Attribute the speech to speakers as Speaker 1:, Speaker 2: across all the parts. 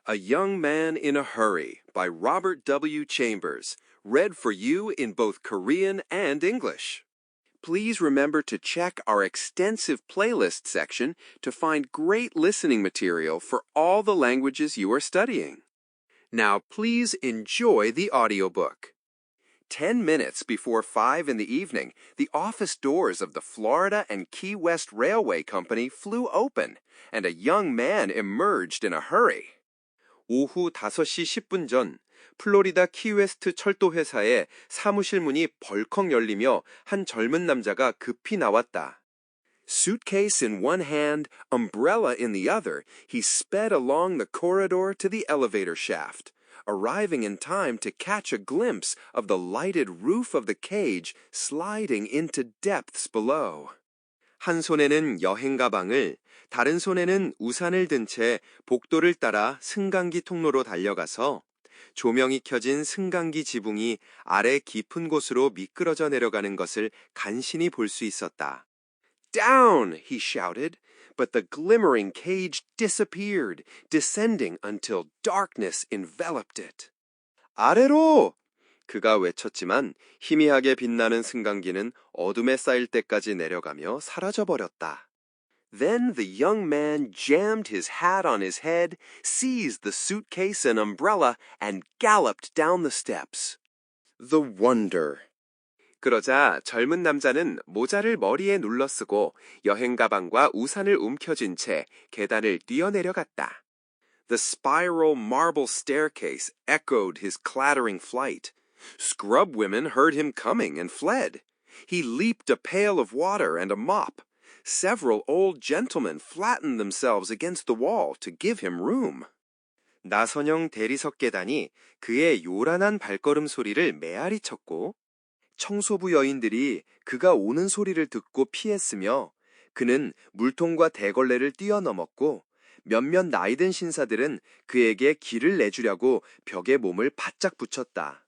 Speaker 1: A Young Man in a Hurry by Robert W. Chambers, read for you in both Korean and English. Please remember to check our extensive playlist section to find great listening material for all the languages you are studying. Now please enjoy the audiobook. 10 minutes before 5 in the evening, the office doors of the Florida and Key West Railway Company flew open, and a young man emerged in a hurry. 오후 5시 10분 전 플로리다 키웨스트 철도회사의 사무실 문이 벌컥 열리며 한 젊은 남자가 급히 나왔다. Suitcase in one hand, umbrella in the other, he sped along the corridor to the elevator shaft, arriving in time to catch a glimpse of the lighted roof of the cage sliding into depths below. 한 손에는 여행 가방을, 다른 손에는 우산을 든 채 복도를 따라 승강기 통로로 달려가서 조명이 켜진 승강기 지붕이 아래 깊은 곳으로 미끄러져 내려가는 것을 간신히 볼 수 있었다. Down! He shouted, but the glimmering cage disappeared, descending until darkness enveloped it. 아래로! 그가 외쳤지만 희미하게 빛나는 승강기는 어둠에 쌓일 때까지 내려가며 사라져버렸다. Then the young man jammed his hat on his head, seized the suitcase and umbrella, and galloped down the steps. The wonder. 그러자 젊은 남자는 모자를 머리에 눌러쓰고 여행 가방과 우산을 움켜쥔 채 계단을 뛰어내려갔다. The spiral marble staircase echoed his clattering flight. Scrub women heard him coming and fled. He leaped a pail of water and a mop. Several old gentlemen flattened themselves against the wall to give him room. 나선형 대리석 계단이 그의 요란한 발걸음 소리를 메아리 쳤고 청소부 여인들이 그가 오는 소리를 듣고 피했으며 그는 물통과 대걸레를 뛰어넘었고 몇몇 나이든 신사들은 그에게 길을 내주려고 벽에 몸을 바짝 붙였다.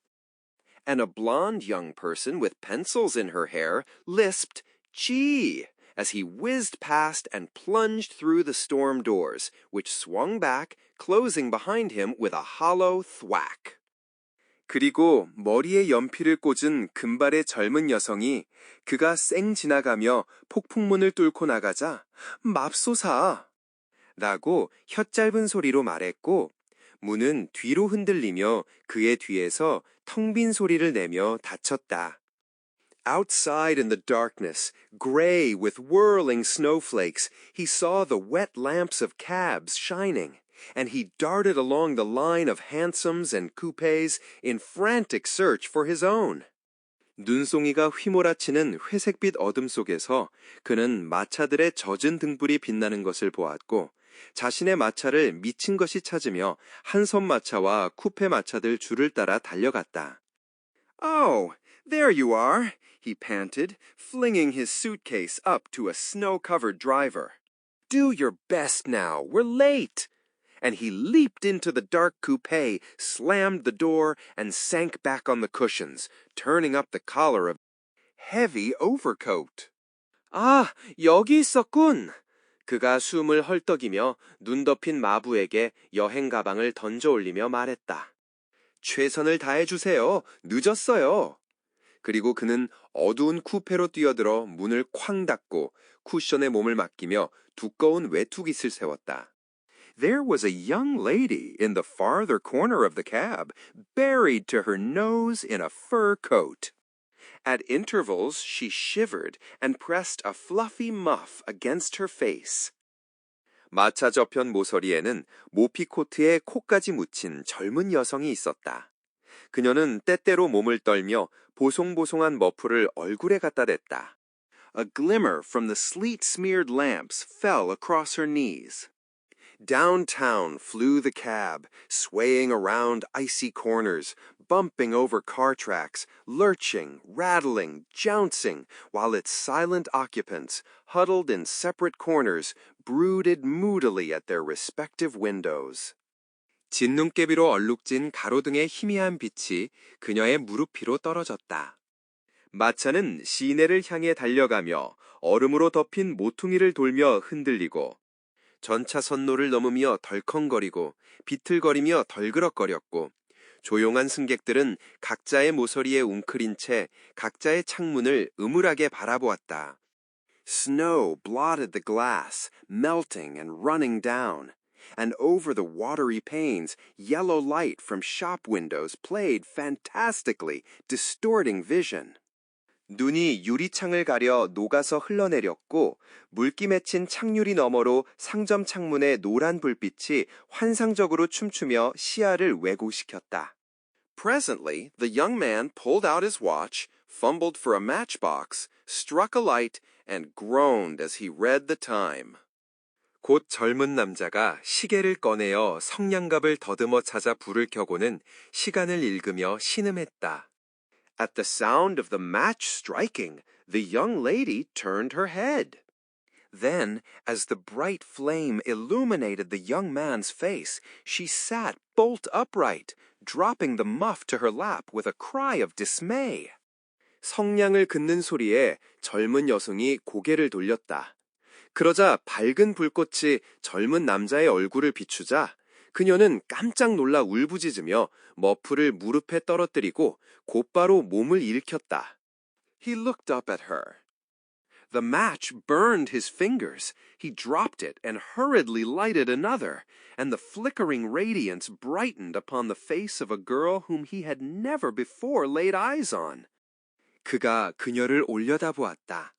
Speaker 1: And a blonde young person with pencils in her hair lisped, "Gee!" as he whizzed past and plunged through the storm doors, which swung back, closing behind him with a hollow thwack. 그리고 머리에 연필을 꽂은 금발의 젊은 여성이 그가 쌩 지나가며 폭풍문을 뚫고 나가자 맙소사! 라고 혓짧은 소리로 말했고 문은 뒤로 흔들리며 그의 뒤에서 텅 빈 소리를 내며 닫혔다. Outside in the darkness, gray with whirling snowflakes, he saw the wet lamps of cabs shining, and he darted along the line of hansoms and coupés in frantic search for his own. 눈송이가 휘몰아치는 회색빛 어둠 속에서 그는 마차들의 젖은 등불이 빛나는 것을 보았고 자신의 마차를 미친 것이 찾으며 한섬 마차와 쿠페 마차들 줄을 따라 달려갔다. Oh, there you are, he panted, flinging his suitcase up to a snow-covered driver. Do your best now, we're late. And he leaped into the dark coupe, slammed the door, and sank back on the cushions, turning up the collar of heavy overcoat. 아, 여기 있었군. 그가 숨을 헐떡이며 눈 덮인 마부에게 여행 가방을 던져 올리며 말했다. 최선을 다해주세요. 늦었어요. 그리고 그는 어두운 쿠페로 뛰어들어 문을 쾅 닫고 쿠션에 몸을 맡기며 두꺼운 외투깃을 세웠다. There was a young lady in the farther corner of the cab, buried to her nose in a fur coat. At intervals, she shivered and pressed a fluffy muff against her face. 마차 저편 모서리에는 모피 코트에 코까지 묻힌 젊은 여성이 있었다. 그녀는 때때로 몸을 떨며 보송보송한 머프를 얼굴에 갖다 댔다. A glimmer from the sleet-smeared lamps fell across her knees. Downtown flew the cab, swaying around icy corners, bumping over car tracks, lurching, rattling, jouncing, while its silent occupants, huddled in separate corners, brooded moodily at their respective windows. 진눈깨비로 얼룩진 가로등의 희미한 빛이 그녀의 무릎 위로 떨어졌다. 마차는 시내를 향해 달려가며 얼음으로 덮인 모퉁이를 돌며 흔들리고 전차선로를 넘으며 덜컹거리고 비틀거리며 덜그럭거렸고 조용한 승객들은 각자의 모서리에 웅크린 채 각자의 창문을 음울하게 바라보았다. Snow blotted the glass, melting and running down, and over the watery panes, yellow light from shop windows played fantastically, distorting vision. 눈이 유리창을 가려 녹아서 흘러내렸고 물기 맺힌 창유리 너머로 상점 창문의 노란 불빛이 환상적으로 춤추며 시야를 왜곡시켰다. Presently, the young man pulled out his watch, fumbled for a matchbox, struck a light, and groaned as he read the time. 곧 젊은 남자가 시계를 꺼내어 성냥갑을 더듬어 찾아 불을 켜고는 시간을 읽으며 신음했다. At the sound of the match striking, the young lady turned her head. Then, as the bright flame illuminated the young man's face, she sat bolt upright, dropping the muff to her lap with a cry of dismay. 성냥을 긋는 소리에 젊은 여성이 고개를 돌렸다. 그러자 밝은 불꽃이 젊은 남자의 얼굴을 비추자 그녀는 깜짝 놀라 울부짖으며 머프를 무릎에 떨어뜨리고 곧바로 몸을 일으켰다. He looked up at her. The match burned his fingers. He dropped it and hurriedly lighted another, and the flickering radiance brightened upon the face of a girl whom he had never before laid eyes on. 그가 그녀를 올려다보았다.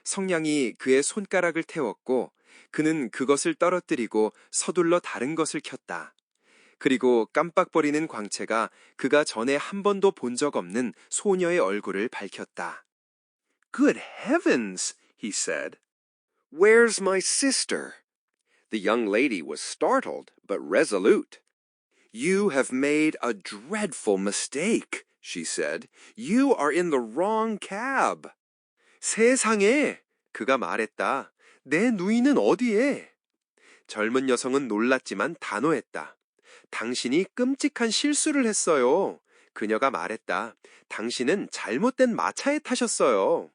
Speaker 1: 성냥이 그의 손가락을 태웠고 그는 그것을 떨어뜨리고 서둘러 다른 것을 켰다. 그리고 깜빡거리는 광채가 그가 전에 한 번도 본 적 없는 소녀의 얼굴을 밝혔다. Good heavens, he said. Where's my sister? The young lady was startled, but resolute. You have made a dreadful mistake, she said. You are in the wrong cab. 세상에! 그가 말했다. 내 누이는 어디에? 젊은 여성은 놀랐지만 단호했다. 당신이 끔찍한 실수를 했어요. 그녀가 말했다. 당신은 잘못된 마차에 타셨어요.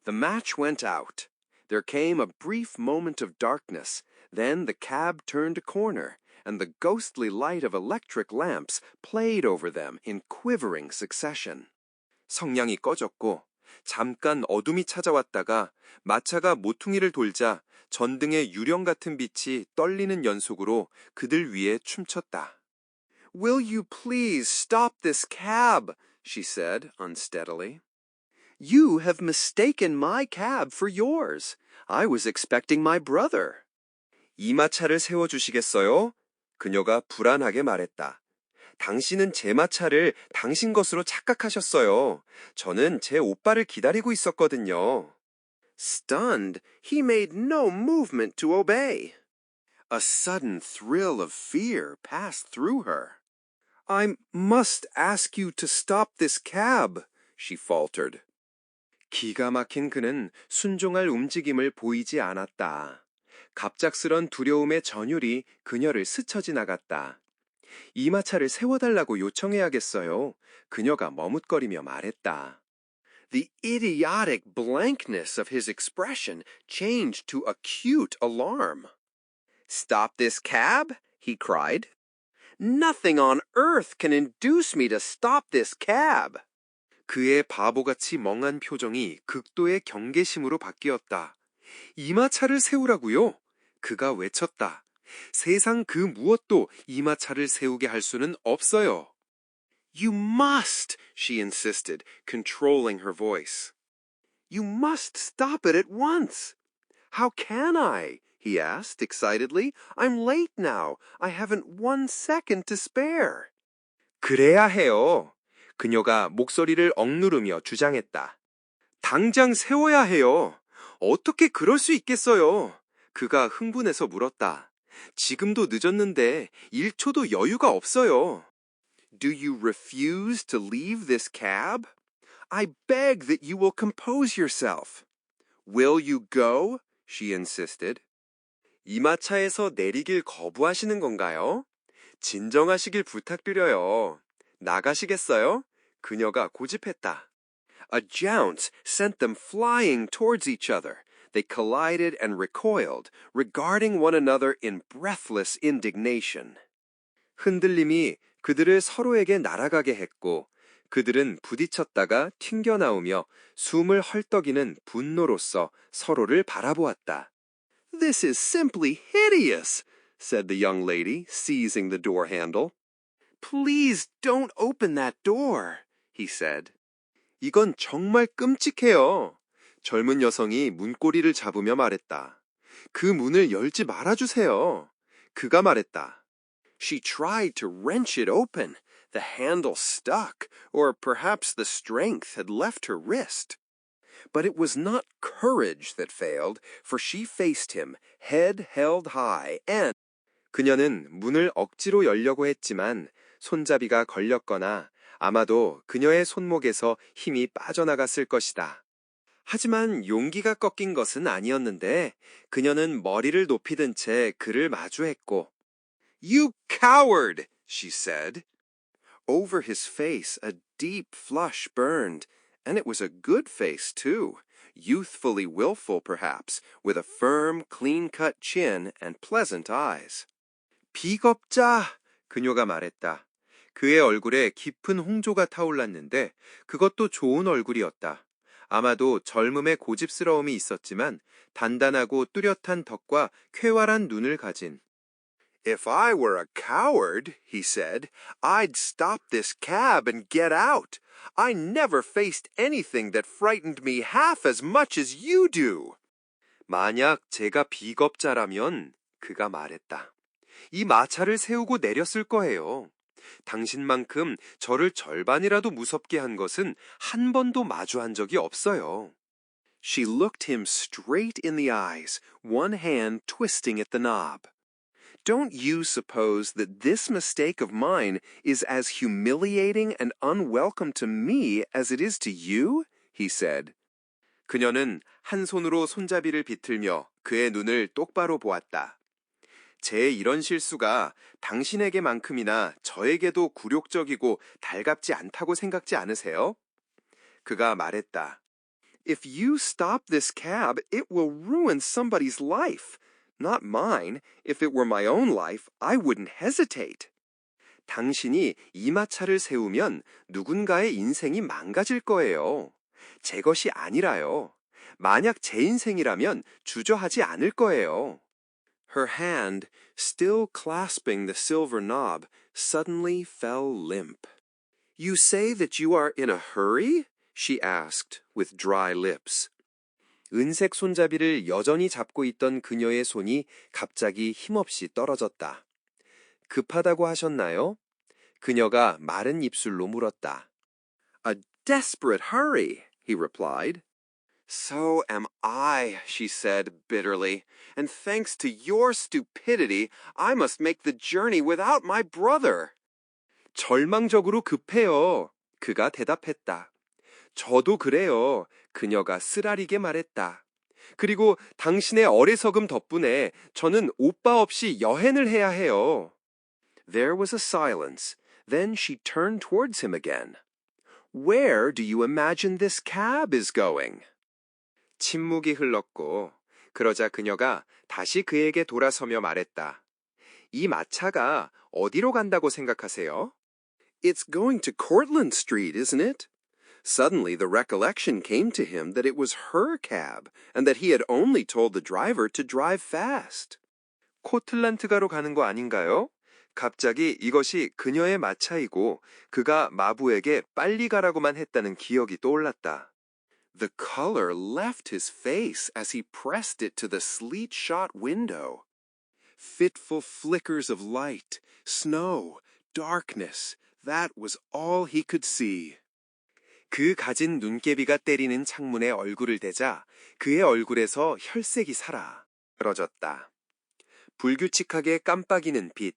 Speaker 1: The match went out. There came a brief moment of darkness. Then the cab turned a corner, and the ghostly light of electric lamps played over them in quivering succession. 성냥이 꺼졌고 잠깐 어둠이 찾아왔다가 마차가 모퉁이를 돌자 전등의 유령 같은 빛이 떨리는 연속으로 그들 위에 춤췄다. Will you please stop this cab? she said unsteadily. You have mistaken my cab for yours. I was expecting my brother. 이 마차를 세워주시겠어요? 그녀가 불안하게 말했다. 당신은 제 마차를 당신 것으로 착각하셨어요. 저는 제 오빠를 기다리고 있었거든요. Stunned, he made no movement to obey. A sudden thrill of fear passed through her. I must ask you to stop this cab, she faltered. 기가 막힌 그는 순종할 움직임을 보이지 않았다. 갑작스런 두려움의 전율이 그녀를 스쳐 지나갔다. 이 마차를 세워달라고 요청해야겠어요. 그녀가 머뭇거리며 말했다. The idiotic blankness of his expression changed to acute alarm. Stop this cab? he cried. Nothing on earth can induce me to stop this cab. 그의 바보같이 멍한 표정이 극도의 경계심으로 바뀌었다. 이 마차를 세우라고요? 그가 외쳤다. 세상 그 무엇도 이 마차를 세우게 할 수는 없어요. You must, she insisted, controlling her voice. You must stop it at once. How can I? he asked excitedly. I'm late now. I haven't 1 second to spare. 그래야 해요. 그녀가 목소리를 억누르며 주장했다. 당장 세워야 해요. 어떻게 그럴 수 있겠어요? 그가 흥분해서 물었다. 지금도 늦었는데 1초도 여유가 없어요. Do you refuse to leave this cab? I beg that you will compose yourself. Will you go? she insisted. 이 마차에서 내리길 거부하시는 건가요? 진정하시길 부탁드려요. 나가시겠어요? 그녀가 고집했다. A jounce sent them flying towards each other. They collided and recoiled, regarding one another in breathless indignation. 흔들림이 그들을 서로에게 날아가게 했고 그들은 부딪혔다가 튕겨나오며 숨을 헐떡이는 분노로써 서로를 바라보았다. This is simply hideous, said the young lady, seizing the door handle. Please don't open that door, he said. 이건 정말 끔찍해요. 젊은 여성이 문고리를 잡으며 말했다. 그 문을 열지 말아주세요. 그가 말했다. She tried to wrench it open. The handle stuck, or perhaps the strength had left her wrist. But it was not courage that failed, for she faced him, head held high, and 그녀는 문을 억지로 열려고 했지만 손잡이가 걸렸거나 아마도 그녀의 손목에서 힘이 빠져나갔을 것이다. 하지만 용기가 꺾인 것은 아니었는데 그녀는 머리를 높이 든 채 그를 마주했고 You coward, she said. Over his face a deep flush burned, and it was a good face too, youthfully willful perhaps, with a firm, clean-cut chin and pleasant eyes. 비겁자, 그녀가 말했다. 그의 얼굴에 깊은 홍조가 타올랐는데 그것도 좋은 얼굴이었다. 아마도 젊음의 고집스러움이 있었지만 단단하고 뚜렷한 턱과 쾌활한 눈을 가진 If I were a coward, he said, I'd stop this cab and get out. I never faced anything that frightened me half as much as you do. 만약 제가 비겁자라면, 그가 말했다. 이 마차를 세우고 내렸을 거예요. 당신만큼 저를 절반이라도 무섭게 한 것은 한 번도 마주한 적이 없어요. She looked him straight in the eyes, one hand twisting at the knob. Don't you suppose that this mistake of mine is as humiliating and unwelcome to me as it is to you? He said. 그녀는 한 손으로 손잡이를 비틀며 그의 눈을 똑바로 보았다. 제 이런 실수가 당신에게만큼이나 저에게도 굴욕적이고 달갑지 않다고 생각지 않으세요? 그가 말했다. If you stop this cab, it will ruin somebody's life. Not mine. If it were my own life, I wouldn't hesitate. 당신이 이 마차를 세우면 누군가의 인생이 망가질 거예요. 제 것이 아니라요. 만약 제 인생이라면 주저하지 않을 거예요. Her hand, still clasping the silver knob, suddenly fell limp. You say that you are in a hurry? She asked, with dry lips. 은색 손잡이를 여전히 잡고 있던 그녀의 손이 갑자기 힘없이 떨어졌다. 급하다고 하셨나요? 그녀가 마른 입술로 물었다. A desperate hurry, he replied. So am I, she said bitterly, and thanks to your stupidity, I must make the journey without my brother. 절망적으로 급해요. 그가 대답했다. 저도 그래요. 그녀가 쓰라리게 말했다. 그리고 당신의 어리석음 덕분에 저는 오빠 없이 여행을 해야 해요. There was a silence. Then she turned towards him again. Where do you imagine this cab is going? 침묵이 흘렀고 그러자 그녀가 다시 그에게 돌아서며 말했다. 이 마차가 어디로 간다고 생각하세요? It's going to Cortlandt Street, isn't it? Suddenly the recollection came to him that it was her cab and that he had only told the driver to drive fast. 코틀란트가로 가는 거 아닌가요? 갑자기 이것이 그녀의 마차이고 그가 마부에게 빨리 가라고만 했다는 기억이 떠올랐다. The color left his face as he pressed it to the sleet-shot window. Fitful flickers of light, snow, darkness, that was all he could see. 그 가진 눈개비가 때리는 창문에 얼굴을 대자 그의 얼굴에서 혈색이 사라져졌다. 불규칙하게 깜빡이는 빛,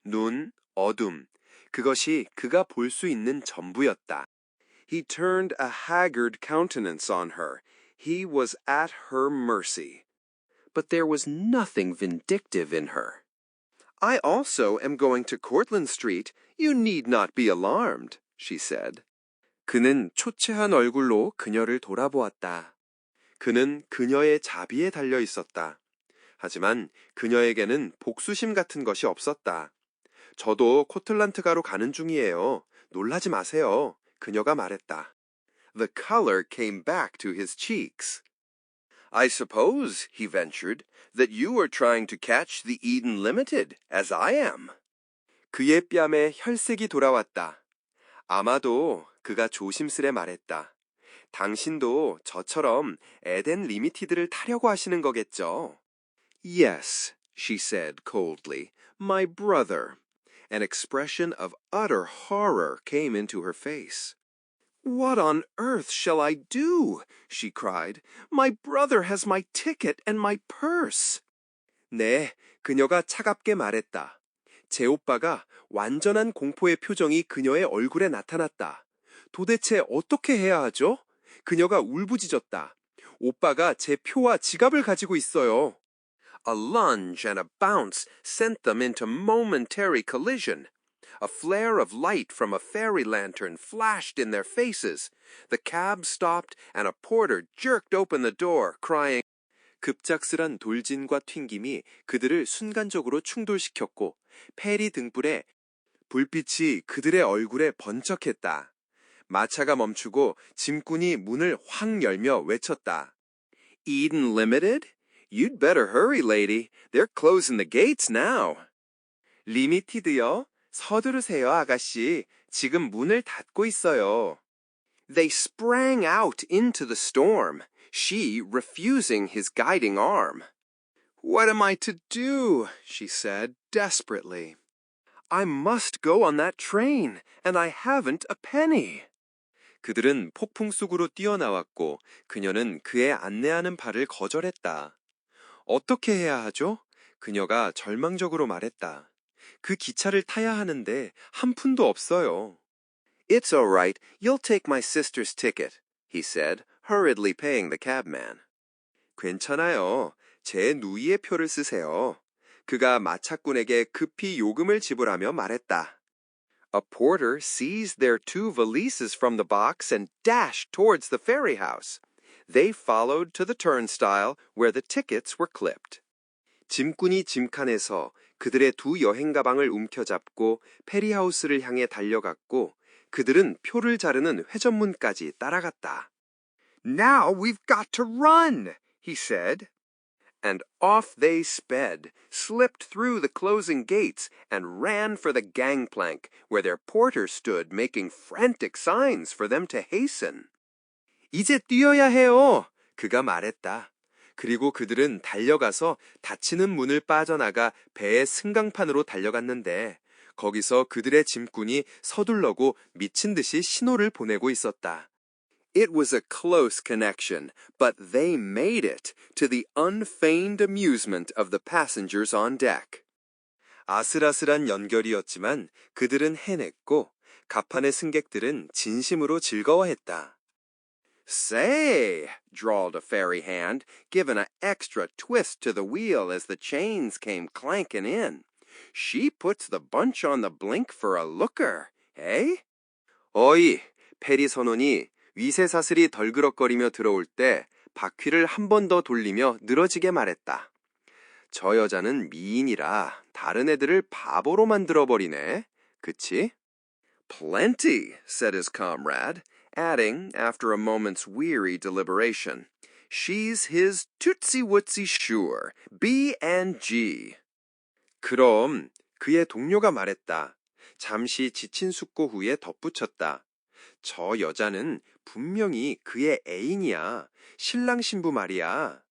Speaker 1: 눈, 어둠, 그것이 그가 볼 수 있는 전부였다. He turned a haggard countenance on her. He was at her mercy. But there was nothing vindictive in her. I also am going to Cortlandt Street. You need not be alarmed, she said. 그는 초췌한 얼굴로 그녀를 돌아보았다. 그는 그녀의 자비에 달려 있었다. 하지만 그녀에게는 복수심 같은 것이 없었다. 저도 코틀란트가로 가는 중이에요. 놀라지 마세요. 그녀가 말했다. The color came back to his cheeks. I suppose, he ventured, that you are trying to catch the Eden Limited, as I am. 그의 뺨에 혈색이 돌아왔다. 아마도 그가 조심스레 말했다. 당신도 저처럼 에덴 리미티드를 타려고 하시는 거겠죠? Yes, she said coldly, my brother. An expression of utter horror came into her face. What on earth shall I do? She cried. My brother has my ticket and my purse. 네, 그녀가 차갑게 말했다. 제 오빠가 완전한 공포의 표정이 그녀의 얼굴에 나타났다. 도대체 어떻게 해야 하죠? 그녀가 울부짖었다. 오빠가 제 표와 지갑을 가지고 있어요. A lunge and a bounce sent them into momentary collision. A flare of light from a fairy lantern flashed in their faces. The cab stopped and a porter jerked open the door, crying, 급작스런 돌진과 튕김이 그들을 순간적으로 충돌시켰고 페리 등불에 불빛이 그들의 얼굴에 번쩍했다. 마차가 멈추고 짐꾼이 문을 확 열며 외쳤다. Eden Limited? You'd better hurry, lady. They're closing the gates now. 리미티드요? 서두르세요, 아가씨. 지금 문을 닫고 있어요. They sprang out into the storm, she refusing his guiding arm. What am I to do? She said desperately. I must go on that train, and I haven't a penny. 그들은 폭풍 속으로 뛰어나왔고 그녀는 그의 안내하는 바를 거절했다. 어떻게 해야 하죠? 그녀가 절망적으로 말했다. 그 기차를 타야 하는데 한 푼도 없어요. It's all right. You'll take my sister's ticket, he said, hurriedly paying the cabman. 괜찮아요. 제 누이의 표를 쓰세요. 그가 마차꾼에게 급히 요금을 지불하며 말했다. A porter seized their two valises from the box and dashed towards the ferry house. They followed to the turnstile where the tickets were clipped. 짐꾼이 짐칸에서 그들의 두 여행 가방을 움켜잡고 페리하우스를 향해 달려갔고 그들은 표를 자르는 회전문까지 따라갔다. Now we've got to run, he said. And off they sped, slipped through the closing gates, and ran for the gangplank, where their porter stood making frantic signs for them to hasten. 이제 뛰어야 해요, 그가 말했다. 그리고 그들은 달려가서 닫히는 문을 빠져나가 배의 승강판으로 달려갔는데 거기서 그들의 짐꾼이 서둘러고 미친 듯이 신호를 보내고 있었다. It was a close connection, but they made it, to the unfeigned amusement of the passengers on deck. 아슬아슬한 연결이었지만 그들은 해냈고 갑판의 승객들은 진심으로 즐거워했다. Say, drawled a ferry hand, giving an extra twist to the wheel as the chains came clanking in. She puts the bunch on the blink for a looker, eh? 어이, 페리 선원이 위세사슬이 덜그럭거리며 들어올 때 바퀴를 한 번 더 돌리며 늘어지게 말했다. 저 여자는 미인이라 다른 애들을 바보로 만들어버리네. 그치? Plenty, said his comrade, adding, after a moment's weary deliberation, she's his tootsie-wootsy sure, B&G. 그럼 그의 동료가 말했다. 잠시 지친 숙고 후에 덧붙였다. 저 여자는 분명히 그의 애인이야. 신랑 신부 말이야.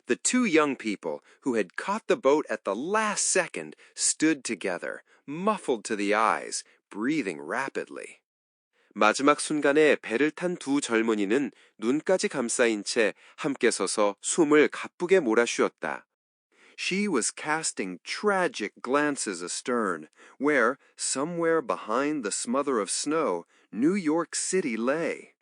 Speaker 1: The two young people who had caught the boat at the last second stood together, muffled to the eyes, breathing rapidly. 마지막 순간에 배를 탄 두 젊은이는 눈까지 감싸인 채 함께 서서 숨을 가쁘게 몰아쉬었다. She was casting tragic glances astern, where, somewhere behind the smother of snow, New York City lay.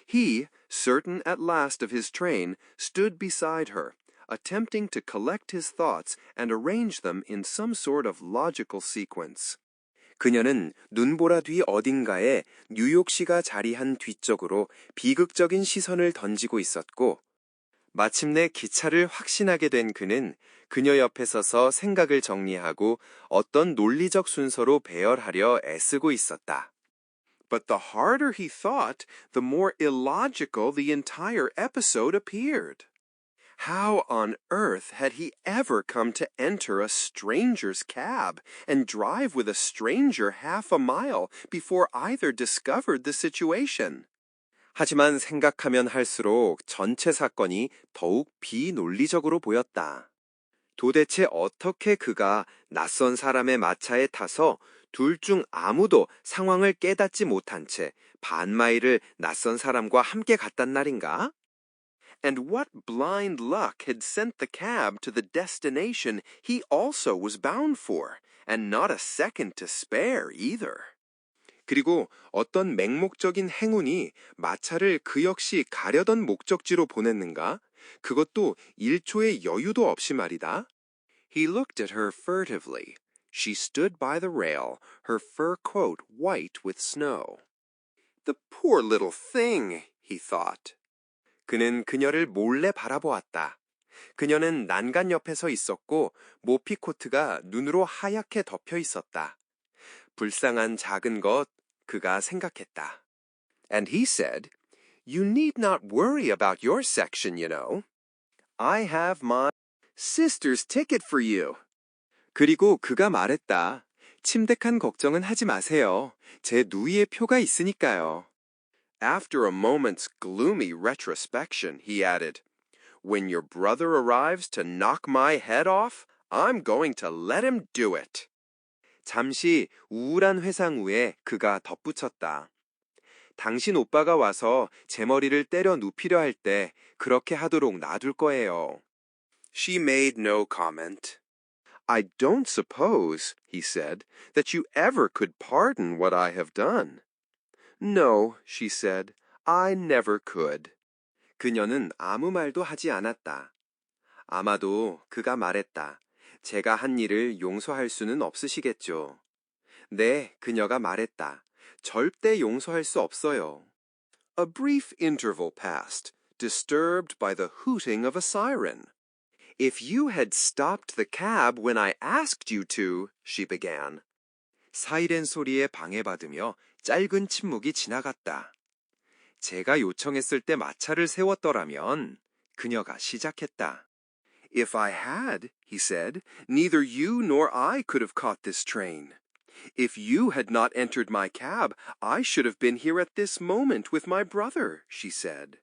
Speaker 1: He, certain at last of his train, stood beside her, attempting to collect his thoughts and arrange them in some sort of logical sequence. 그녀는 눈보라 뒤 어딘가에 뉴욕시가 자리한 뒤쪽으로 비극적인 시선을 던지고 있었고 마침내 기차를 확신하게 된 그는 그녀 옆에 서서 생각을 정리하고 어떤 논리적 순서로 배열하려 애쓰고 있었다. But the harder he thought, the more illogical the entire episode appeared. How on earth had he ever come to enter a stranger's cab and drive with a stranger half a mile before either discovered the situation? 하지만 생각하면 할수록 전체 사건이 더욱 비논리적으로 보였다. 도대체 어떻게 그가 낯선 사람의 마차에 타서 둘 중 아무도 상황을 깨닫지 못한 채 반마일을 낯선 사람과 함께 갔단 말인가? And what blind luck had sent the cab to the destination he also was bound for, and not a second to spare either. 그리고 어떤 맹목적인 행운이 마차를 그 역시 가려던 목적지로 보냈는가? 그것도 1초의 여유도 없이 말이다. He looked at her furtively. She stood by the rail, her fur coat white with snow. The poor little thing, he thought. 그는 그녀를 몰래 바라보았다. 그녀는 난간 옆에 서 있었고 모피 코트가 눈으로 하얗게 덮여 있었다. 불쌍한 작은 것, 그가 생각했다. And he said, You need not worry about your section, you know. I have my sister's ticket for you. 그리고 그가 말했다. 침대칸 걱정은 하지 마세요. 제 누이의 표가 있으니까요. After a moment's gloomy retrospection, he added, When your brother arrives to knock my head off, I'm going to let him do it. 잠시 우울한 회상 후에 그가 덧붙였다. 당신 오빠가 와서 제 머리를 때려 눕히려 할 때 그렇게 하도록 놔둘 거예요. She made no comment. I don't suppose, he said, that you ever could pardon what I have done. No, she said, I never could. 그녀는 아무 말도 하지 않았다. 아마도 그가 말했다. 제가 한 일을 용서할 수는 없으시겠죠. 네, 그녀가 말했다. 절대 용서할 수 없어요. A brief interval passed, disturbed by the hooting of a siren. If you had stopped the cab when I asked you to, she began. 사이렌 소리에 방해받으며 짧은 침묵이 지나갔다. 제가 요청했을 때 마차를 세웠더라면 그녀가 시작했다. If I had, he said, neither you nor I could have caught this train. If you had not entered my cab, I should have been here at this moment with my brother, she said.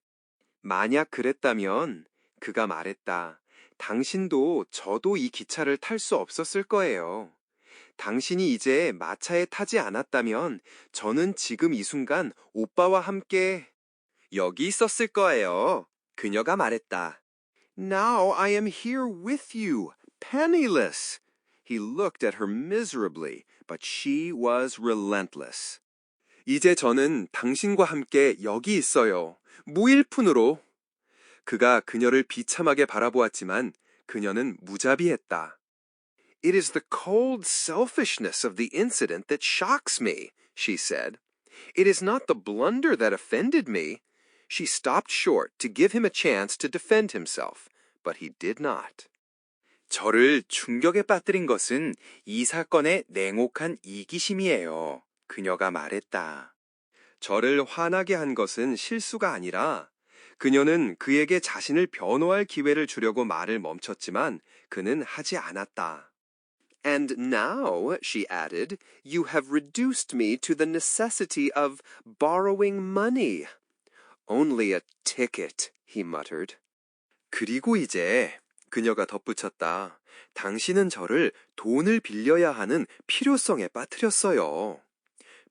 Speaker 1: 만약 그랬다면, 그가 말했다. 당신도 저도 이 기차를 탈 수 없었을 거예요. 당신이 이제 마차에 타지 않았다면 저는 지금 이 순간 오빠와 함께 여기 있었을 거예요. 그녀가 말했다. Now I am here with you, penniless. He looked at her miserably, but she was relentless. 이제 저는 당신과 함께 여기 있어요. 무일푼으로. 그가 그녀를 비참하게 바라보았지만 그녀는 무자비했다. It is the cold selfishness of the incident that shocks me, she said. It is not the blunder that offended me. She stopped short to give him a chance to defend himself, but he did not. 저를 충격에 빠뜨린 것은 이 사건의 냉혹한 이기심이에요. 그녀가 말했다. 저를 화나게 한 것은 실수가 아니라 그녀는 그에게 자신을 변호할 기회를 주려고 말을 멈췄지만 그는 하지 않았다. And now, she added, you have reduced me to the necessity of borrowing money. Only a ticket, he muttered. 그리고 이제 그녀가 덧붙였다. 당신은 저를 돈을 빌려야 하는 필요성에 빠뜨렸어요.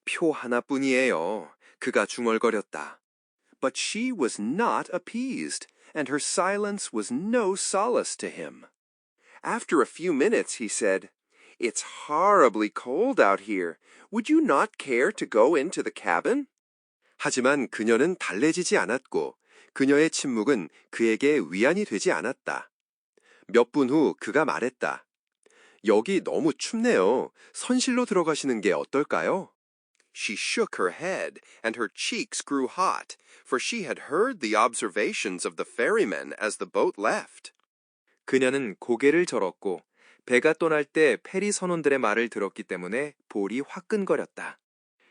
Speaker 1: 표 하나뿐이에요. 그가 중얼거렸다. But she was not appeased, and her silence was no solace to him. After a few minutes, he said, It's horribly cold out here. Would you not care to go into the cabin? 하지만 그녀는 달래지지 않았고 그녀의 침묵은 그에게 위안이 되지 않았다. 몇 분 후 그가 말했다. 여기 너무 춥네요. 선실로 들어가시는 게 어떨까요? She shook her head, and her cheeks grew hot, for she had heard the observations of the ferrymen as the boat left.
Speaker 2: 그녀는 고개를 저었고 배가 떠날 때 페리 선원들의 말을 들었기 때문에 볼이 화끈거렸다.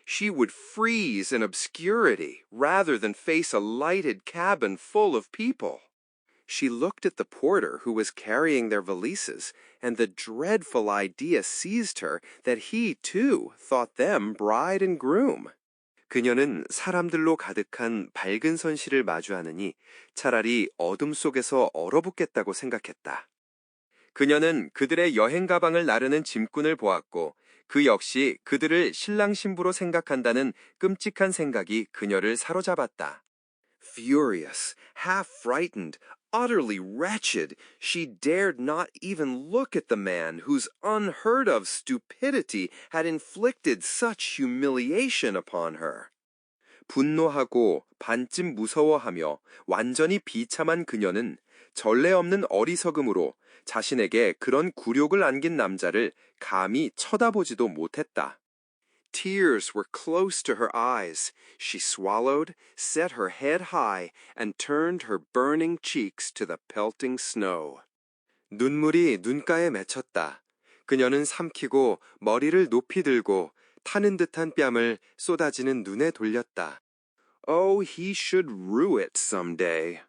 Speaker 1: She would freeze in obscurity rather than face a lighted cabin full of people. She looked at the porter who was carrying their valises, and the dreadful idea seized her that he, too, thought them bride and groom.
Speaker 2: 그녀는 사람들로 가득한 밝은 선실을 마주하느니 차라리 어둠 속에서 얼어붙겠다고 생각했다. 그녀는 그들의 여행 가방을 나르는 짐꾼을 보았고 그 역시 그들을 신랑 신부로 생각한다는 끔찍한 생각이 그녀를 사로잡았다.
Speaker 1: Furious, half frightened, utterly wretched, she dared not even look at the man whose unheard of stupidity had inflicted such humiliation upon her.
Speaker 2: 분노하고 반쯤 무서워하며 완전히 비참한 그녀는 전례 없는 어리석음으로 자신에게 그런 굴욕을 안긴 남자를 감히 쳐다보지도 못했다.
Speaker 1: Tears were close to her eyes. She swallowed, set her head high, and turned her burning cheeks to the pelting snow.
Speaker 2: 눈물이 눈가에 맺혔다. 그녀는 삼키고 머리를 높이 들고 타는 듯한 뺨을 쏟아지는 눈에 돌렸다.
Speaker 1: Oh, he should rue it someday.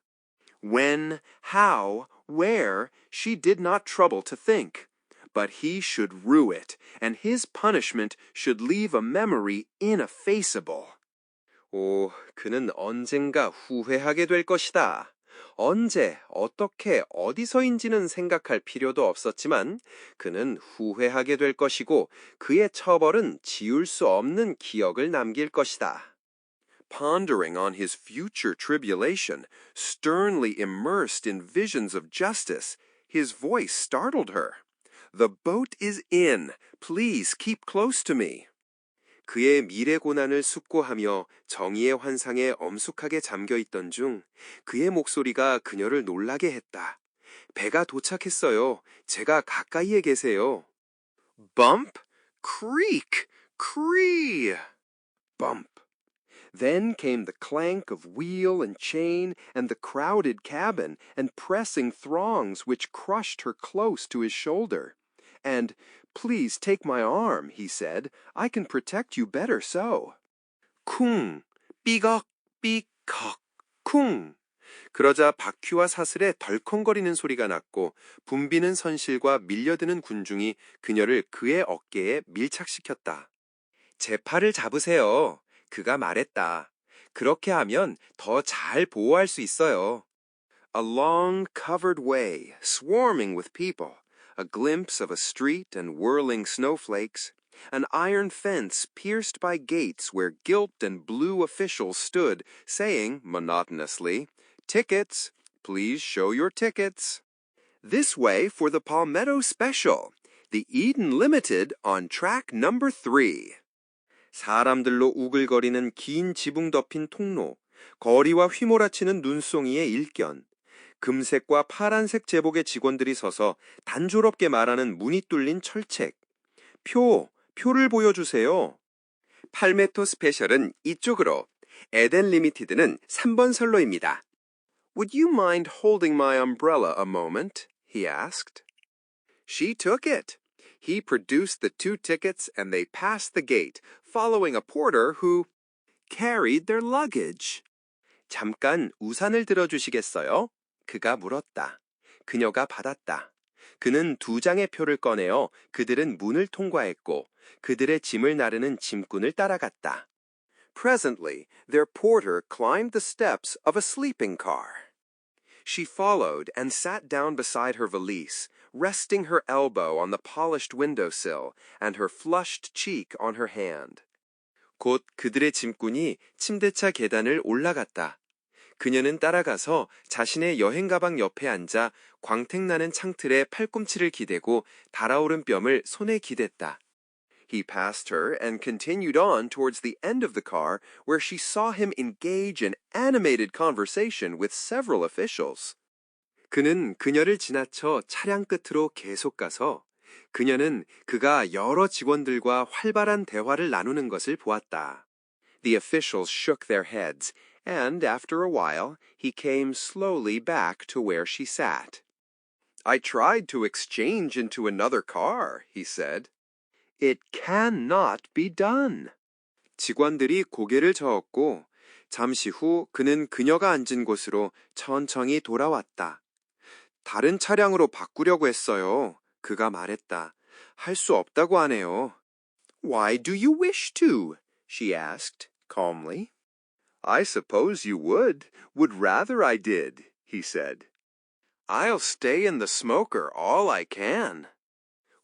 Speaker 1: When, how, where, she did not trouble to think. But he should rue it, and his punishment should leave a memory ineffaceable.
Speaker 2: 오, 그는 언젠가 후회하게 될 것이다. 언제, 어떻게, 어디서인지는 생각할 필요도 없었지만 그는 후회하게 될 것이고 그의 처벌은 지울 수 없는 기억을 남길 것이다.
Speaker 1: Pondering on his future tribulation, sternly immersed in visions of justice, his voice startled her. The boat is in. Please keep close to me.
Speaker 2: 그의 미래 고난을 숙고하며 정의의 환상에 엄숙하게 잠겨 있던 중 그의 목소리가 그녀를 놀라게 했다. 배가 도착했어요. 제가 가까이에 계세요.
Speaker 1: Bump, creak, cree. Bump. Then came the clank of wheel and chain and the crowded cabin and pressing throngs which crushed her close to his shoulder. And, "Please take my arm," he said. "I can protect you better so."
Speaker 2: 쿵, 삐걱, 삐걱, 쿵. 그러자 바퀴와 사슬에 덜컹거리는 소리가 났고 붐비는 선실과 밀려드는 군중이 그녀를 그의 어깨에 밀착시켰다. 제 팔을 잡으세요. 그가 말했다. 그렇게 하면 더 잘 보호할 수 있어요.
Speaker 1: A long covered way, swarming with people. A glimpse of a street and whirling snowflakes, an iron fence pierced by gates where gilt and blue officials stood, saying monotonously, "Tickets, please show your tickets. This way for the Palmetto Special, the Eden Limited on track number 3.
Speaker 2: 사람들로 우글거리는 긴 지붕 덮인 통로, 거리와 휘몰아치는 눈송이의 일견, 금색과 파란색 제복의 직원들이 서서 단조롭게 말하는 문이 뚫린 철책. 표를 보여주세요. 팔메토 스페셜은 이쪽으로. 에덴 리미티드는 3번 선로입니다.
Speaker 1: Would you mind holding my umbrella a moment? He asked. She took it. He produced the 2 tickets and they passed the gate, following a porter who carried their luggage.
Speaker 2: 잠깐 우산을 들어주시겠어요? 그가 물었다. 그녀가 받았다. 그는 2장의 표를 꺼내어 그들은 문을 통과했고 그들의 짐을 나르는 짐꾼을 따라갔다.
Speaker 1: Presently, their porter climbed the steps of a sleeping car. She followed and sat down beside her valise, resting her elbow on the polished windowsill and her flushed cheek on her hand.
Speaker 2: 곧 그들의 짐꾼이 침대차 계단을 올라갔다. 그녀는 따라가서 자신의 여행 가방 옆에 앉아 광택나는 창틀에 팔꿈치를 기대고 달아오른 뼘을 손에 기댔다.
Speaker 1: He passed her and continued on towards the end of the car where she saw him engage in animated conversation with several officials.
Speaker 2: 그는 그녀를 지나쳐 차량 끝으로 계속 가서 그녀는 그가 여러 직원들과 활발한 대화를 나누는 것을 보았다. The officials shook their heads, and after a while, he came slowly back to where she sat. I tried to exchange into another car, he said. It cannot be done. 직원들이 고개를 저었고 잠시 후 그는 그녀가 앉은 곳으로 천천히 돌아왔다. 다른 차량으로 바꾸려고 했어요. 그가 말했다. 할 수 없다고 하네요. Why do you wish to? She asked calmly. I suppose you would rather I did, he said. I'll stay in the smoker all I can.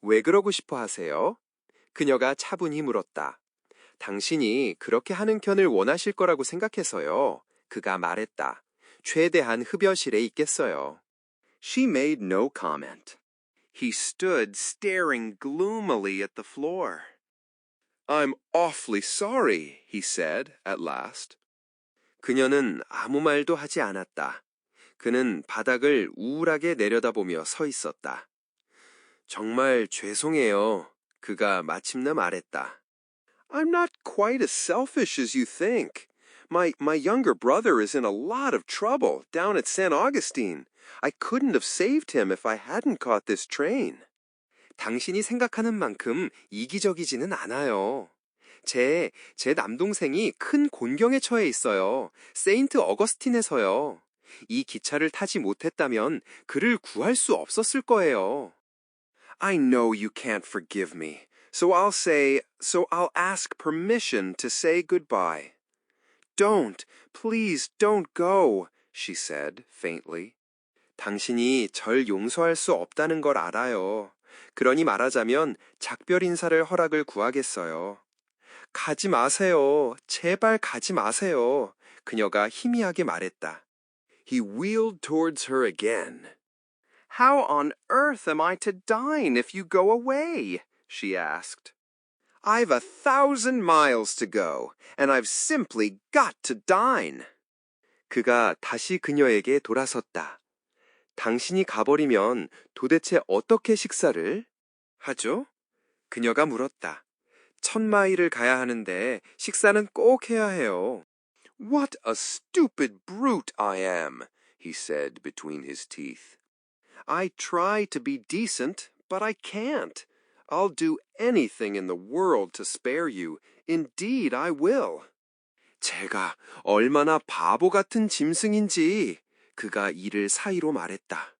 Speaker 2: 왜 그러고 싶어 하세요? 그녀가 차분히 물었다. 당신이 그렇게 하는 편을 원하실 거라고 생각해서요. 그가 말했다. 최대한 흡연실에 있겠어요. She made no comment. He stood staring gloomily at the floor. I'm awfully sorry, he said at last. 그녀는 아무 말도 하지 않았다. 그는 바닥을 우울하게 내려다보며 서 있었다. 정말 죄송해요. 그가 마침내 말했다. I'm not quite as selfish as you think. My younger brother is in a lot of trouble down at St. Augustine. I couldn't have saved him if I hadn't caught this train. 당신이 생각하는 만큼 이기적이지는 않아요. 제 남동생이 큰 곤경에 처해 있어요. 세인트 어거스틴에서요. 이 기차를 타지 못했다면 그를 구할 수 없었을 거예요. I know you can't forgive me. So I'll ask permission to say goodbye. Don't, please don't go, she said faintly. 당신이 절 용서할 수 없다는 걸 알아요. 그러니 말하자면 작별 인사를 허락을 구하겠어요. 가지 마세요. 제발 가지 마세요. 그녀가 희미하게 말했다. He wheeled towards her again. How on earth am I to dine if you go away? She asked. I've 1,000 miles to go, and I've simply got to dine. 그가 다시 그녀에게 돌아섰다. 당신이 가버리면 도대체 어떻게 식사를 하죠? 그녀가 물었다. 1,000마일을 가야 하는데 식사는 꼭 해야 해요. What a stupid brute I am, he said between his teeth. I try to be decent, but I can't. I'll do anything in the world to spare you. Indeed, I will. 제가 얼마나 바보 같은 짐승인지 그가 이를 사이로 말했다.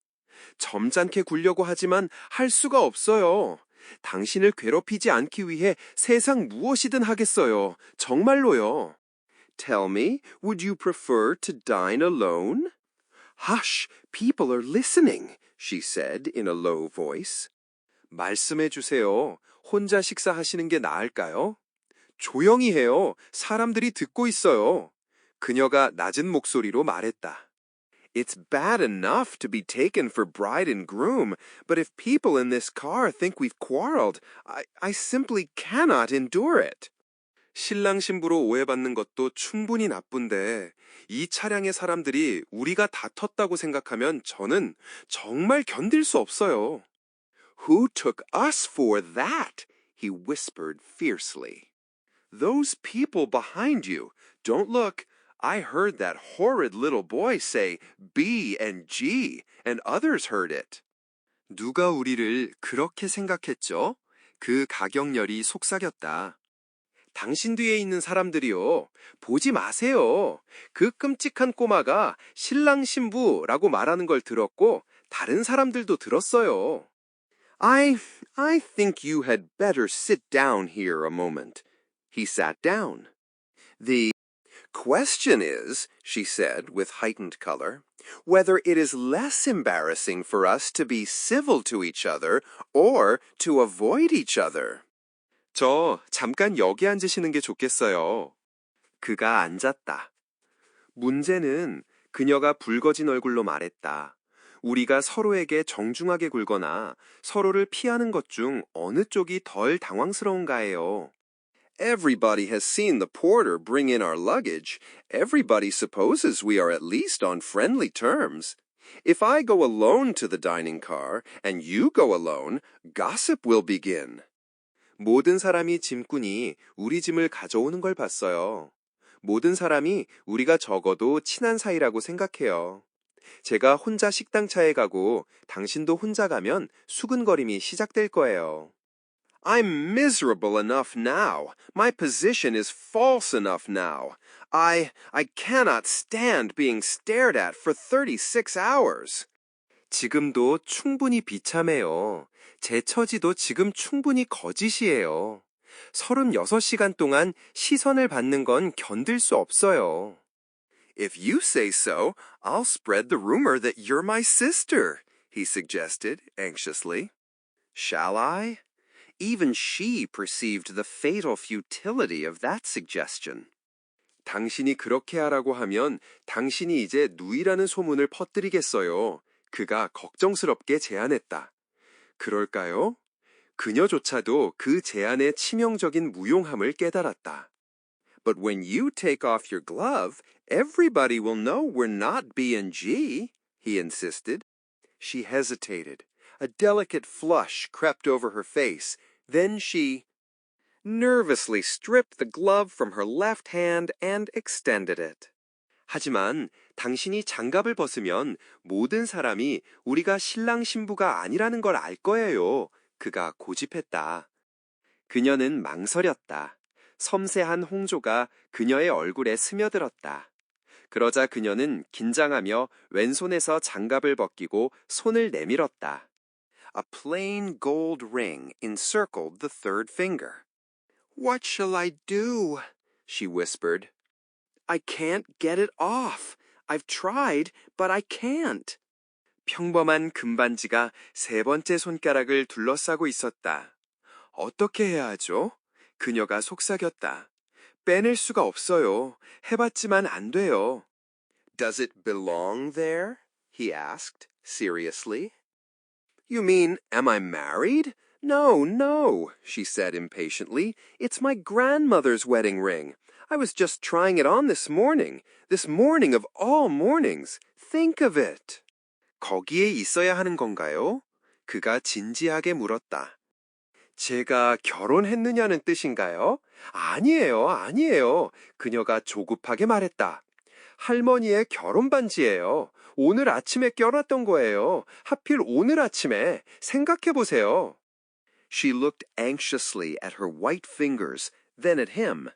Speaker 2: 점잖게 굴려고 하지만 할 수가 없어요. 당신을 괴롭히지 않기 위해 세상 무엇이든 하겠어요. 정말로요. Tell me, would you prefer to dine alone? Hush, people are listening, she said in a low voice. 말씀해 주세요. 혼자 식사하시는 게 나을까요? 조용히 해요. 사람들이 듣고 있어요. 그녀가 낮은 목소리로 말했다. It's bad enough to be taken for bride and groom, but if people in this car think we've quarreled, I simply cannot endure it. 신랑 신부로 오해받는 것도 충분히 나쁜데 이 차량의 사람들이 우리가 다퉜다고 생각하면 저는 정말 견딜 수 없어요. Who took us for that? He whispered fiercely. Those people behind you. Don't look. I heard that horrid little boy say B and G, and others heard it. 누가 우리를 그렇게 생각했죠? 그 가격열이 속삭였다. 당신 뒤에 있는 사람들이요. 보지 마세요. 그 끔찍한 꼬마가 신랑 신부라고 말하는 걸 들었고 다른 사람들도 들었어요. I think you had better sit down here a moment. He sat down. The question is, she said with heightened color, whether it is less embarrassing for us to be civil to each other or to avoid each other. 저 잠깐 여기 앉으시는 게 좋겠어요. 그가 앉았다. 문제는 그녀가 붉어진 얼굴로 말했다. 우리가 서로에게 정중하게 굴거나 서로를 피하는 것 중 어느 쪽이 덜 당황스러운가예요. Everybody has seen the porter bring in our luggage. Everybody supposes we are at least on friendly terms.
Speaker 1: If I go alone to the dining car and you go alone, gossip will begin.
Speaker 2: 모든 사람이 짐꾼이 우리 짐을 가져오는 걸 봤어요. 모든 사람이 우리가 적어도 친한 사이라고 생각해요. 제가 혼자 식당차에 가고 당신도 혼자 가면 수근거림이 시작될 거예요.
Speaker 1: I'm miserable enough now. My position is false enough now. I cannot stand being stared at for 36 hours.
Speaker 2: 지금도 충분히 비참해요. 제 처지도 지금 충분히 거짓이에요. 36시간 동안 시선을 받는 건 견딜 수 없어요.
Speaker 1: If you say so, I'll spread the rumor that you're my sister, he suggested anxiously. Shall I? Even she perceived the fatal futility of that suggestion.
Speaker 2: 당신이 그렇게 하라고 하면 당신이 이제 누이라는 소문을 퍼뜨리겠어요. 그가 걱정스럽게 제안했다. 그럴까요? 그녀조차도 그 제안의 치명적인 무용함을 깨달았다.
Speaker 1: But when you take off your glove, everybody will know we're not B&G, he insisted. She hesitated. A delicate flush crept over her face. Then she nervously stripped the glove from her left hand and extended it.
Speaker 2: 하지만 당신이 장갑을 벗으면 모든 사람이 우리가 신랑 신부가 아니라는 걸 알 거예요. 그가 고집했다. 그녀는 망설였다. 섬세한 홍조가 그녀의 얼굴에 스며들었다. 그러자 그녀는 긴장하며 왼손에서 장갑을 벗기고 손을 내밀었다.
Speaker 1: A plain gold ring encircled the third finger. What shall I do? She whispered. I can't get it off. I've tried, but I can't.
Speaker 2: 평범한 금반지가 세 번째 손가락을 둘러싸고 있었다. 어떻게 해야 하죠? 그녀가 속삭였다. 빼낼 수가 없어요. 해봤지만 안 돼요.
Speaker 1: Does it belong there? He asked, seriously. You mean, am I married? No, no, she said impatiently. It's my grandmother's wedding ring. I was just trying it on this morning of all mornings. Think of it.
Speaker 2: 거기에 있어야 하는 건가요? 그가 진지하게 물었다. 제가 결혼했느냐는 뜻인가요? 아니에요, 아니에요. 그녀가 조급하게 말했다. 할머니의 결혼 반지예요. 오늘 아침에 껴놨던 거예요. 하필 오늘 아침에. 생각해 보세요.
Speaker 1: She looked anxiously at her white fingers, then at him.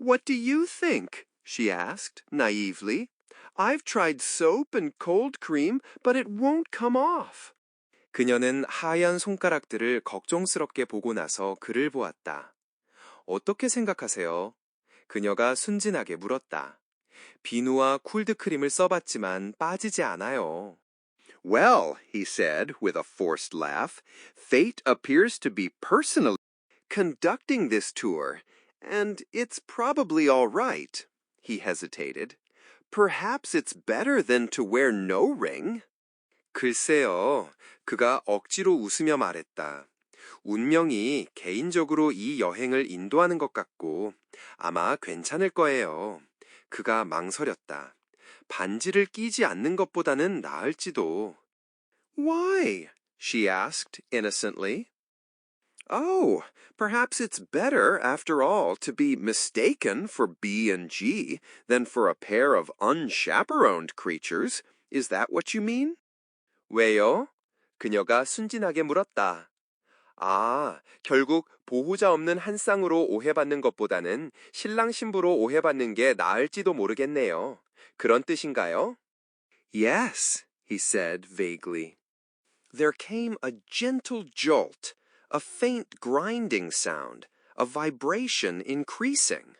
Speaker 1: What do you think? She asked, naively. I've tried soap and cold cream, but it won't come off.
Speaker 2: 그녀는 하얀 손가락들을 걱정스럽게 보고 나서 그를 보았다. 어떻게 생각하세요? 그녀가 순진하게 물었다. 비누와 쿨드크림을 써봤지만 빠지지 않아요.
Speaker 1: Well, he said with a forced laugh, fate appears to be personally conducting this tour, and it's probably all right. He hesitated. Perhaps it's better than to wear no ring.
Speaker 2: 글쎄요, 그가 억지로 웃으며 말했다. 운명이 개인적으로 이 여행을 인도하는 것 같고 아마 괜찮을 거예요. 그가 망설였다. 반지를 끼지 않는 것보다는 나을지도.
Speaker 1: Why? She asked innocently. Oh, perhaps it's better, after all, to be mistaken for B&G than for a pair of unchaperoned creatures. Is that what you mean?
Speaker 2: 왜요? 그녀가 순진하게 물었다. 아, 결국 보호자 없는 한 쌍으로 오해받는 것보다는 신랑 신부로 오해받는 게 나을지도 모르겠네요. 그런 뜻인가요?
Speaker 1: Yes, he said vaguely. There came a gentle jolt, a faint grinding sound, a vibration increasing.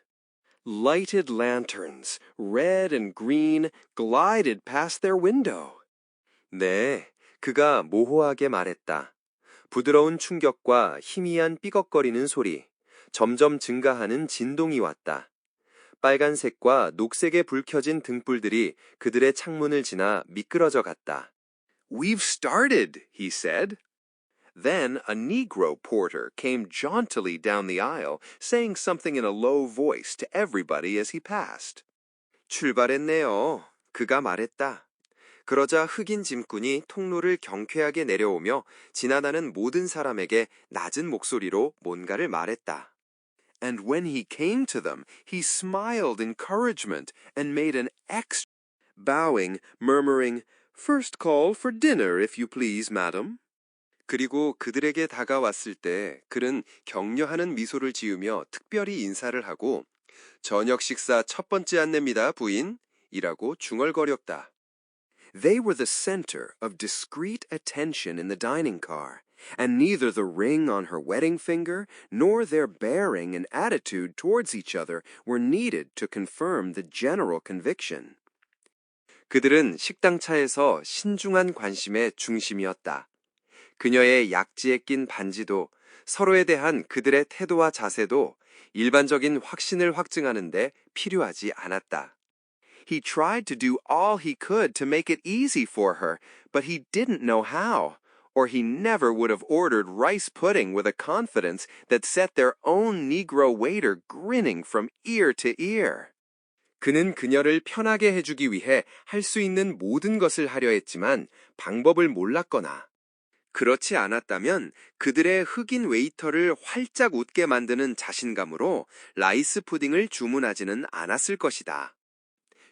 Speaker 1: Lighted lanterns, red and green, glided past their window.
Speaker 2: 네, 그가 모호하게 말했다. 부드러운 충격과 희미한 삐걱거리는 소리, 점점 증가하는 진동이 왔다. 빨간색과 녹색에 불 켜진 등불들이 그들의 창문을 지나 미끄러져 갔다.
Speaker 1: We've started, he said. Then a Negro porter came jauntily down the aisle, saying something in a low voice to everybody as he passed.
Speaker 2: 출발했네요. 그가 말했다. 그러자 흑인 짐꾼이 통로를 경쾌하게 내려오며 지나가는 모든 사람에게 낮은 목소리로 뭔가를 말했다. And when he came to them, he smiled encouragement and made an extra bowing, murmuring, "First call for dinner, if you please, madam." 그리고 그들에게 다가왔을 때 그는 격려하는 미소를 지으며 특별히 인사를 하고 저녁 식사 첫 번째 안내입니다, 부인. 이라고 중얼거렸다. They were the center of discreet attention in the dining car, and neither the ring on her wedding finger nor their bearing and attitude towards each other were needed to confirm the general conviction. 그들은 식당 차에서 신중한 관심의 중심이었다. 그녀의 약지에 낀 반지도 서로에 대한 그들의 태도와 자세도 일반적인 확신을 확증하는데 필요하지 않았다. He tried to do all he could to make it easy for her, but he didn't know how, or he never would have ordered rice pudding with a confidence that set their own Negro waiter grinning from ear to ear. 그는 그녀를 편하게 해주기 위해 할 수 있는 모든 것을 하려 했지만 방법을 몰랐거나 그렇지 않았다면 그들의 흑인 웨이터를 활짝 웃게 만드는 자신감으로 라이스 푸딩을 주문하지는 않았을 것이다.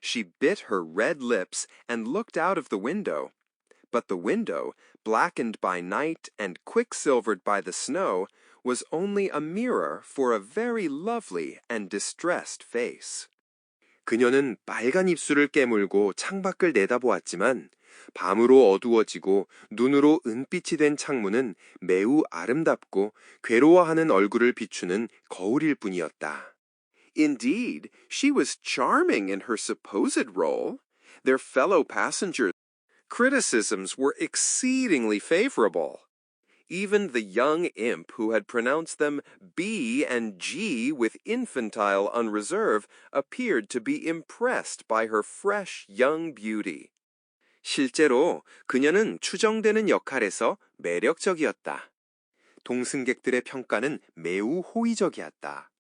Speaker 2: She bit her red lips and looked out of the window. But the window, blackened by night and quicksilvered by the snow, was only a mirror for a very lovely and distressed face. 그녀는 빨간 입술을 깨물고 창밖을 내다보았지만 밤으로 어두워지고 눈으로 은빛이 된 창문은 매우 아름답고 괴로워하는 얼굴을 비추는 거울일 뿐이었다. Indeed, she was charming in her supposed role. Their fellow passengers' criticisms were exceedingly favorable. Even the young imp who had pronounced them B and G with infantile unreserve appeared to be impressed by her fresh young beauty. 실제로 그녀는 추정되는 역할에서 매력적이었다. 동승객들의 평가는 매우 호의적이었다.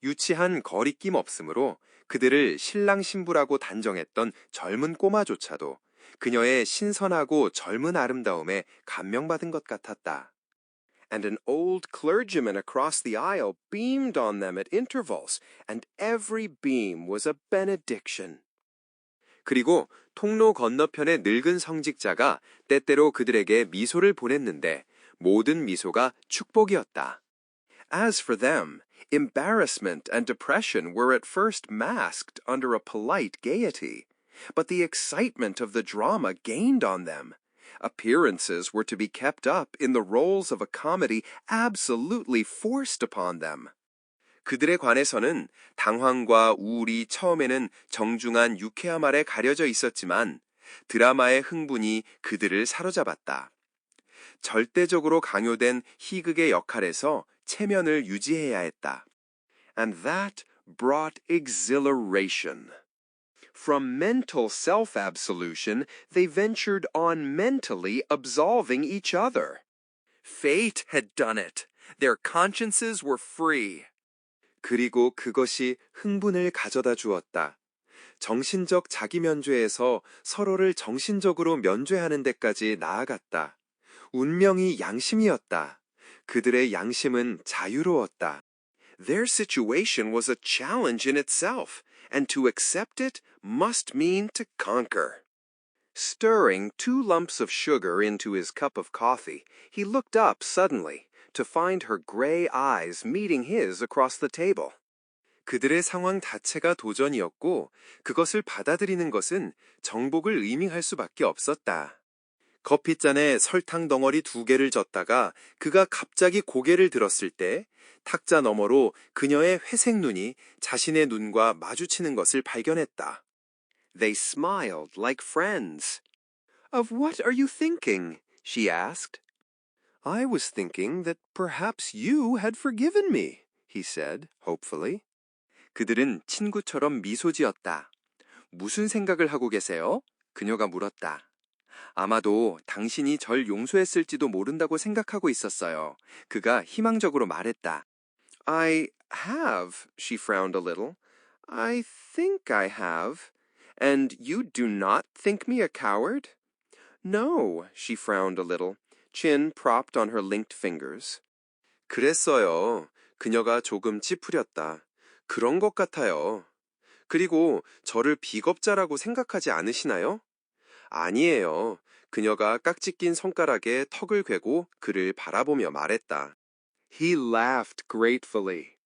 Speaker 2: 유치한 거리낌 없으므로 그들을 신랑 신부라고 단정했던 젊은 꼬마조차도 그녀의 신선하고 젊은 아름다움에 감명받은 것 같았다. And an old clergyman across the aisle beamed on them at intervals, and every beam was a benediction. 그리고 통로 건너편의 늙은 성직자가 때때로 그들에게 미소를 보냈는데 모든 미소가 축복이었다. As for them, embarrassment and depression were at first masked under a polite gaiety, but the excitement of the drama gained on them. Appearances were to be kept up in the roles of a comedy absolutely forced upon them. 그들에 관해서는 당황과 우울이 처음에는 정중한 유쾌함 아래 가려져 있었지만 드라마의 흥분이 그들을 사로잡았다. 절대적으로 강요된 희극의 역할에서 체면을 유지해야 했다. And that brought exhilaration. From mental self-absolution, they ventured on mentally absolving each other. Fate had done it. Their consciences were free. 그리고 그것이 흥분을 가져다 주었다. 정신적 자기 면죄에서 서로를 정신적으로 면죄하는 데까지 나아갔다. 운명이 양심이었다. 그들의 양심은 자유로웠다. Their situation was a challenge in itself, and to accept it must mean to conquer. Stirring 2 lumps of sugar into his cup of coffee, he looked up suddenly to find her gray eyes meeting his across the table. 그들의 상황 자체가 도전이었고 그것을 받아들이는 것은 정복을 의미할 수밖에 없었다. 커피잔에 설탕 덩어리 2개를 젓다가 그가 갑자기 고개를 들었을 때 탁자 너머로 그녀의 회색 눈이 자신의 눈과 마주치는 것을 발견했다. They smiled like friends. Of what are you thinking? She asked. I was thinking that perhaps you had forgiven me, he said, hopefully. 그들은 친구처럼 미소 지었다. 무슨 생각을 하고 계세요? 그녀가 물었다. 아마도 당신이 절 용서했을지도 모른다고 생각하고 있었어요. 그가 희망적으로 말했다. I have, she frowned a little. I think I have.
Speaker 1: And you do not think me a coward? No, she frowned a little, chin propped on her linked fingers.
Speaker 2: 그랬어요. 그녀가 조금 찌푸렸다. 그런 것 같아요. 그리고 저를 비겁자라고 생각하지 않으시나요? 아니에요. 그녀가 깍지 낀 손가락에 턱을 괴고 그를 바라보며 말했다.
Speaker 1: He laughed gratefully.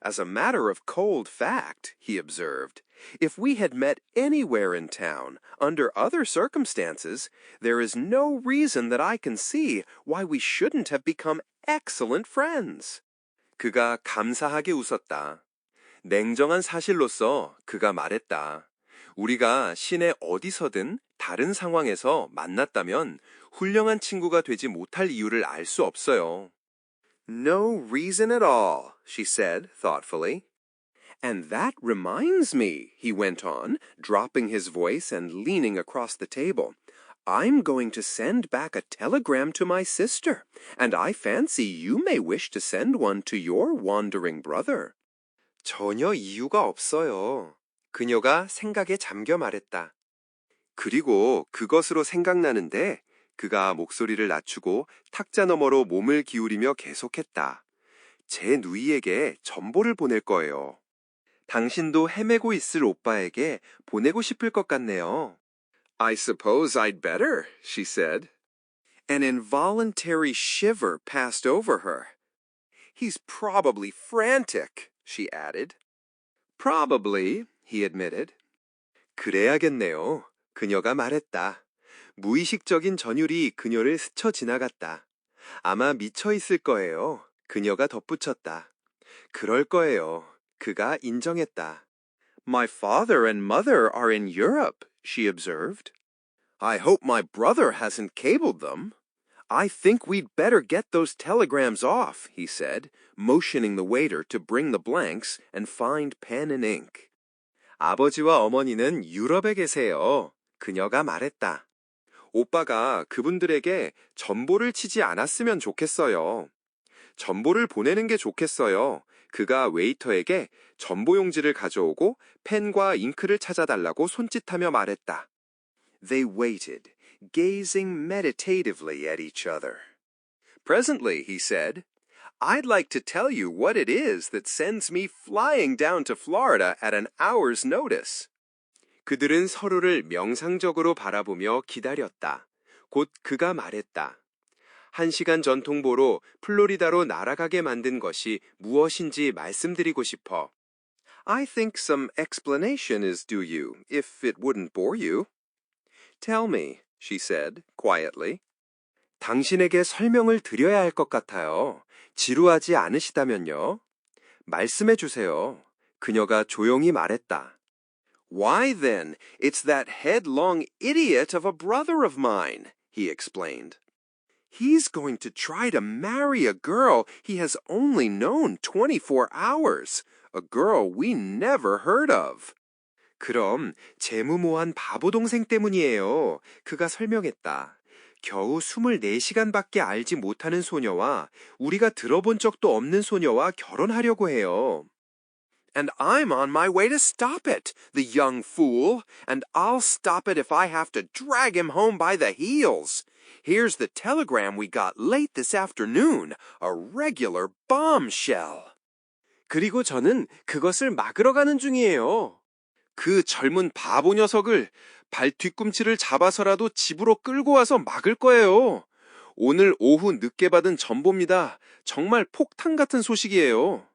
Speaker 1: As a matter of cold fact, he observed, if we had met anywhere in town, under other circumstances, there is no reason that I can see why we shouldn't have become excellent friends.
Speaker 2: 그가 감사하게 웃었다. 냉정한 사실로서 그가 말했다. 우리가 시내 어디서든 다른 상황에서 만났다면 훌륭한 친구가 되지 못할 이유를 알 수 없어요.
Speaker 1: No reason at all, she said thoughtfully. And that reminds me, he went on, dropping his voice and leaning across the table. I'm going to send back a telegram to my sister, and I fancy you may wish to send one to your wandering brother.
Speaker 2: 전혀 이유가 없어요. 그녀가 생각에 잠겨 말했다. 그리고 그것으로 생각나는데 그가 목소리를 낮추고 탁자 너머로 몸을 기울이며 계속했다. 제 누이에게 전보를 보낼 거예요. 당신도 헤매고 있을 오빠에게 보내고 싶을 것 같네요.
Speaker 1: I suppose I'd better, she said. An involuntary shiver passed over her. He's probably frantic, she added. Probably, he admitted.
Speaker 2: 그래야겠네요. 그녀가 말했다. 무의식적인 전율이 그녀를 스쳐 지나갔다. 아마 미쳐 있을 거예요. 그녀가 덧붙였다. 그럴 거예요. 그가 인정했다.
Speaker 1: My father and mother are in Europe, she observed. I hope my brother hasn't cabled them. I think we'd better get those telegrams off, he said, motioning the waiter to bring the blanks and find pen and ink.
Speaker 2: 아버지와 어머니는 유럽에 계세요. 그녀가 말했다. 오빠가 그분들에게 전보를 치지 않았으면 좋겠어요. 전보를 보내는 게 좋겠어요. 그가 웨이터에게 전보용지를 가져오고 펜과 잉크를 찾아달라고 손짓하며 말했다.
Speaker 1: They waited, gazing meditatively at each other. Presently, he said, I'd like to tell you what it is that sends me flying down to Florida at an hour's notice.
Speaker 2: 그들은 서로를 명상적으로 바라보며 기다렸다. 곧 그가 말했다. 1시간 전통보로 플로리다로 날아가게 만든 것이 무엇인지 말씀드리고 싶어.
Speaker 1: I think some explanation is due you, if it wouldn't bore you. Tell me, she said, quietly.
Speaker 2: 당신에게 설명을 드려야 할 것 같아요. 지루하지 않으시다면요. 말씀해 주세요. 그녀가 조용히 말했다.
Speaker 1: Why then, it's that headlong idiot of a brother of mine, he explained. He's going to try to marry a girl he has only known 24 hours, a girl we never heard of.
Speaker 2: 그럼 재무모한 바보 동생 때문이에요. 그가 설명했다. 겨우 24시간밖에 알지 못하는 소녀와 우리가 들어본 적도 없는 소녀와 결혼하려고 해요.
Speaker 1: And I'm on my way to stop it, the young fool, and I'll stop it if I have to drag him home by the heels. Here's the telegram we got late this afternoon, a regular bombshell.
Speaker 2: 그리고 저는 그것을 막으러 가는 중이에요. 그 젊은 바보 녀석을 발 뒤꿈치를 잡아서라도 집으로 끌고 와서 막을 거예요. 오늘 오후 늦게 받은 전보입니다. 정말 폭탄 같은 소식이에요.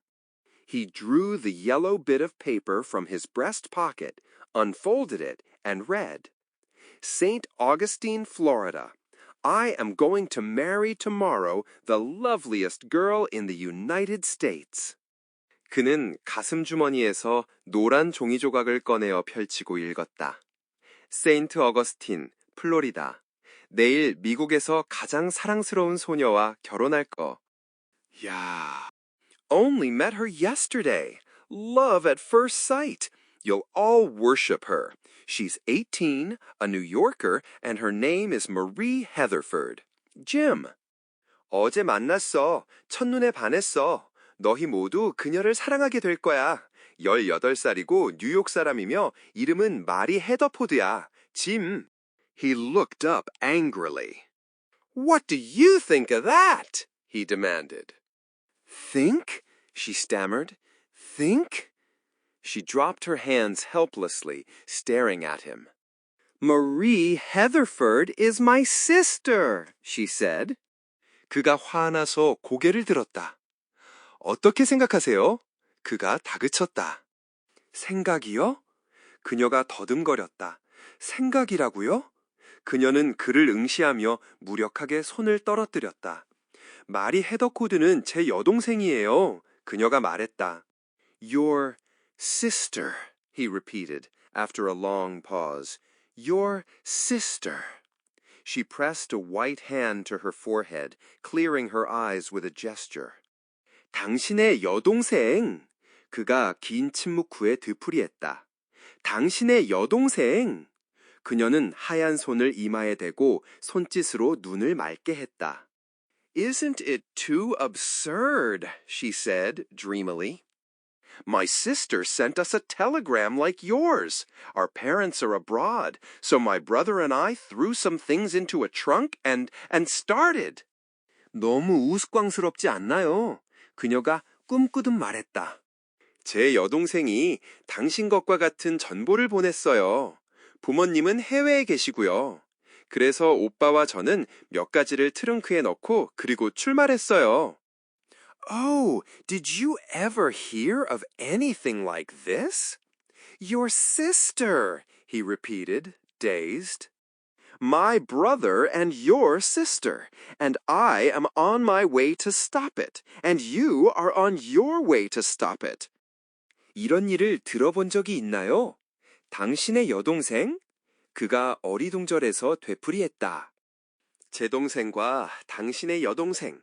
Speaker 1: He drew the yellow bit of paper from his breast pocket, unfolded it, and read, St. Augustine, Florida. I am going to marry tomorrow the loveliest girl in the United States.
Speaker 2: 그는 가슴 주머니에서 노란 종이 조각을 꺼내어 펼치고 읽었다. 세인트 어거스틴, 플로리다. 내일 미국에서 가장 사랑스러운 소녀와 결혼할 거.
Speaker 1: 야, only met her yesterday. Love at first sight. You'll all worship her. She's 18, a New Yorker, and her name is Marie Heatherford. Jim.
Speaker 2: 어제 만났어. 첫눈에 반했어. 너희 모두 그녀를 사랑하게 될 거야. 18살이고 뉴욕 사람이며 이름은 마리 헤더포드야. 짐. He looked up angrily. What do you think of that? He demanded. Think? She stammered. Think? She dropped her hands helplessly, staring at him. Marie Heatherford is my sister, she said. 그가 화나서 고개를 들었다. 어떻게 생각하세요? 그가 다그쳤다. 생각이요? 그녀가 더듬거렸다. 생각이라고요? 그녀는 그를 응시하며 무력하게 손을 떨어뜨렸다. 마리 헤더코드는 제 여동생이에요. 그녀가 말했다. Your sister, he repeated after a long pause. Your sister. She pressed a white hand to her forehead, clearing her eyes with a gesture. 당신의 여동생. 그가 긴 침묵 후에 되풀이했다. 당신의 여동생. 그녀는 하얀 손을 이마에 대고 손짓으로 눈을 맑게 했다. Isn't it too absurd? She said dreamily. My sister sent us a telegram like yours. Our parents are abroad, so my brother and I threw some things into a trunk and started. 너무 우스꽝스럽지 않나요? 그녀가 꿈꾸듯 말했다. 제 여동생이 당신 것과 같은 전보를 보냈어요. 부모님은 해외에 계시고요. 그래서 오빠와 저는 몇 가지를 트렁크에 넣고 그리고 출발했어요. Oh, did you ever hear of anything like this? Your sister, he repeated, dazed. My brother and your sister, and I am on my way to stop it, and you are on your way to stop it. 이런 일을 들어본 적이 있나요? 당신의 여동생? 그가 어리둥절해서 되풀이했다. 제 동생과 당신의 여동생,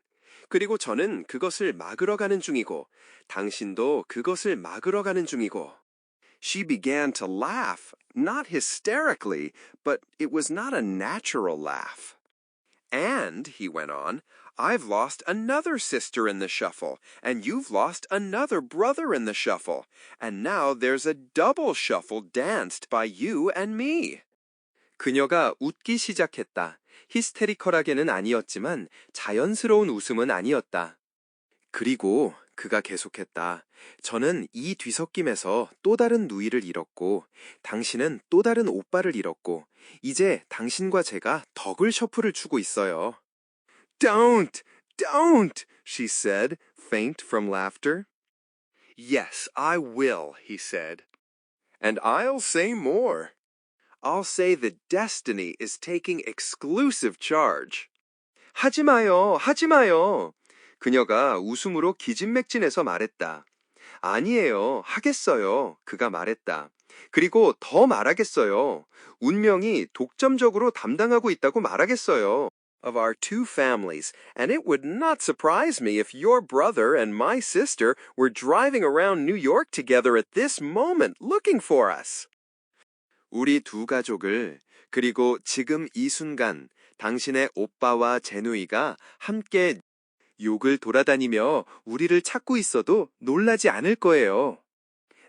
Speaker 2: 그리고 저는 그것을 막으러 가는 중이고, 당신도 그것을 막으러 가는 중이고. She began to laugh, not hysterically, but it was not a natural laugh. And, he went on, I've lost another sister in the shuffle, and you've lost another brother in the shuffle, and now there's a double shuffle danced by you and me. 그녀가 웃기 시작했다. 히스테리컬하게는 아니었지만 자연스러운 웃음은 아니었다. 그리고 그가 계속했다. 저는 이 뒤섞임에서 또 다른 누이를 잃었고 당신은 또 다른 오빠를 잃었고 이제 당신과 제가 더블 셔플을 추고 있어요. Don't! Don't! she said, faint from laughter. Yes, I will, he said. And I'll say more. I'll say that destiny is taking exclusive charge. 하지 마요, 하지 마요. 그녀가 웃음으로 기진맥진해서 말했다. 아니에요, 하겠어요. 그가 말했다. 그리고 더 말하겠어요. 운명이 독점적으로 담당하고 있다고 말하겠어요. Of our two families, and it would not surprise me if your brother and my sister were driving around New York together at this moment looking for us. 우리 두 가족을 그리고 지금 이 순간 당신의 오빠와 제 누이가 함께 욕을 돌아다니며 우리를 찾고 있어도 놀라지 않을 거예요.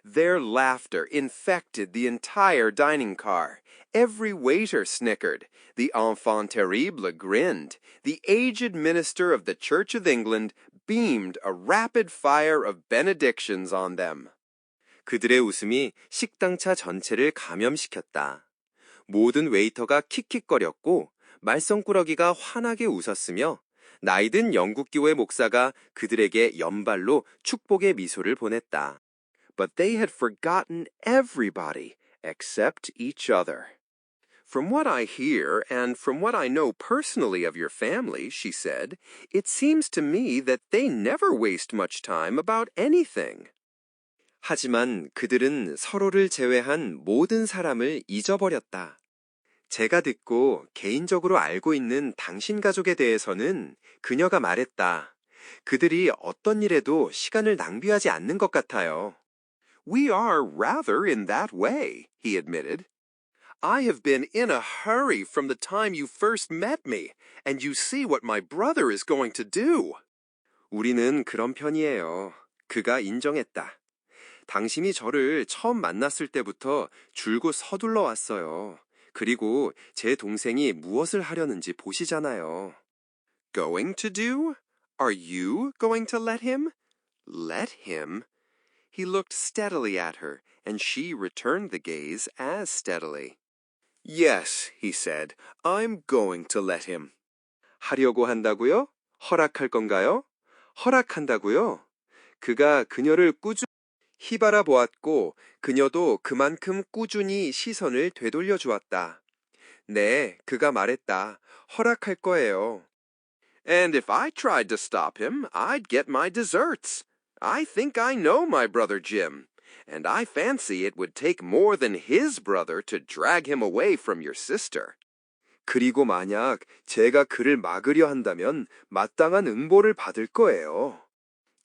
Speaker 2: Their laughter infected the entire dining car. Every waiter snickered. The enfant terrible grinned. The aged minister of the Church of England beamed a rapid fire of benedictions on them. 그들의 웃음이 식당차 전체를 감염시켰다. 모든 웨이터가 킥킥거렸고 말썽꾸러기가 환하게 웃었으며 나이든 영국교회 목사가 그들에게 연발로 축복의 미소를 보냈다. But they had forgotten everybody except each other. From what I hear and from what I know personally of your family, she said, it seems to me that they never waste much time about anything. 하지만 그들은 서로를 제외한 모든 사람을 잊어버렸다. 제가 듣고 개인적으로 알고 있는 당신 가족에 대해서는 그녀가 말했다. 그들이 어떤 일에도 시간을 낭비하지 않는 것 같아요. We are rather in that way, he admitted. I have been in a hurry from the time you first met me, and you see what my brother is going to do. 우리는 그런 편이에요. 그가 인정했다. 당신이 저를 처음 만났을 때부터 줄곧 서둘러 왔어요. 그리고 제 동생이 무엇을 하려는지 보시잖아요.
Speaker 1: Going to do? Are you going to let him? Let him? He looked steadily at her, and she returned the gaze as steadily. Yes, he said, I'm going to let him.
Speaker 2: 하려고 한다고요? 허락할 건가요? 허락한다고요? 그가 그녀를 꾸준히 휘바라 보았고 그녀도 그만큼 꾸준히 시선을 되돌려 주었다. 네, 그가 말했다. 허락할 거예요.
Speaker 1: And if I tried to stop him, I'd get my deserts. I think I know my brother Jim, and I fancy it would take more than his brother to drag him away from your sister.
Speaker 2: 그리고 만약 제가 그를 막으려 한다면 마땅한 응보를 받을 거예요.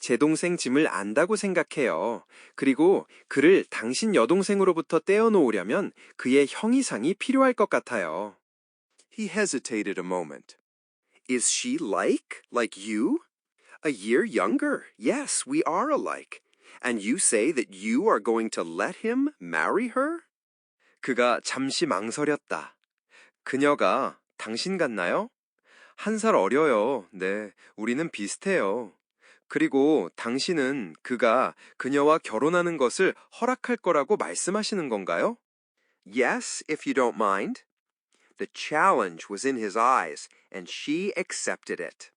Speaker 2: 제 동생 짐을 안다고 생각해요. 그리고 그를 당신 여동생으로부터 떼어놓으려면 그의 형이상이 필요할 것 같아요.
Speaker 1: He hesitated a moment. Is she like you? A year younger. Yes, we are alike. And you say that you are going to let him marry her?
Speaker 2: 그가 잠시 망설였다. 그녀가 당신 같나요? 1살 어려요. 네, 우리는 비슷해요. 그리고 당신은 그가 그녀와 결혼하는 것을 허락할 거라고 말씀하시는 건가요?
Speaker 1: Yes, if you don't mind. The challenge was in his eyes, and she accepted it.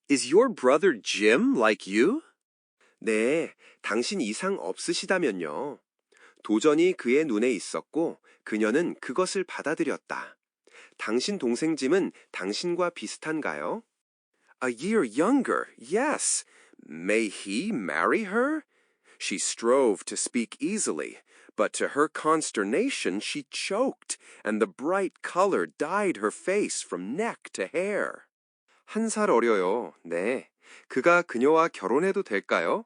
Speaker 1: Is your brother Jim like you?
Speaker 2: 네, 당신 이상 없으시다면요. 도전이 그의 눈에 있었고 그녀는 그것을 받아들였다. 당신 동생 짐은 당신과 비슷한가요?
Speaker 1: A year younger, yes. May he marry her? She strove to speak easily, but to her consternation she choked, and the bright color dyed her face from neck to hair.
Speaker 2: 1살 어려요. 네. 그가 그녀와 결혼해도 될까요?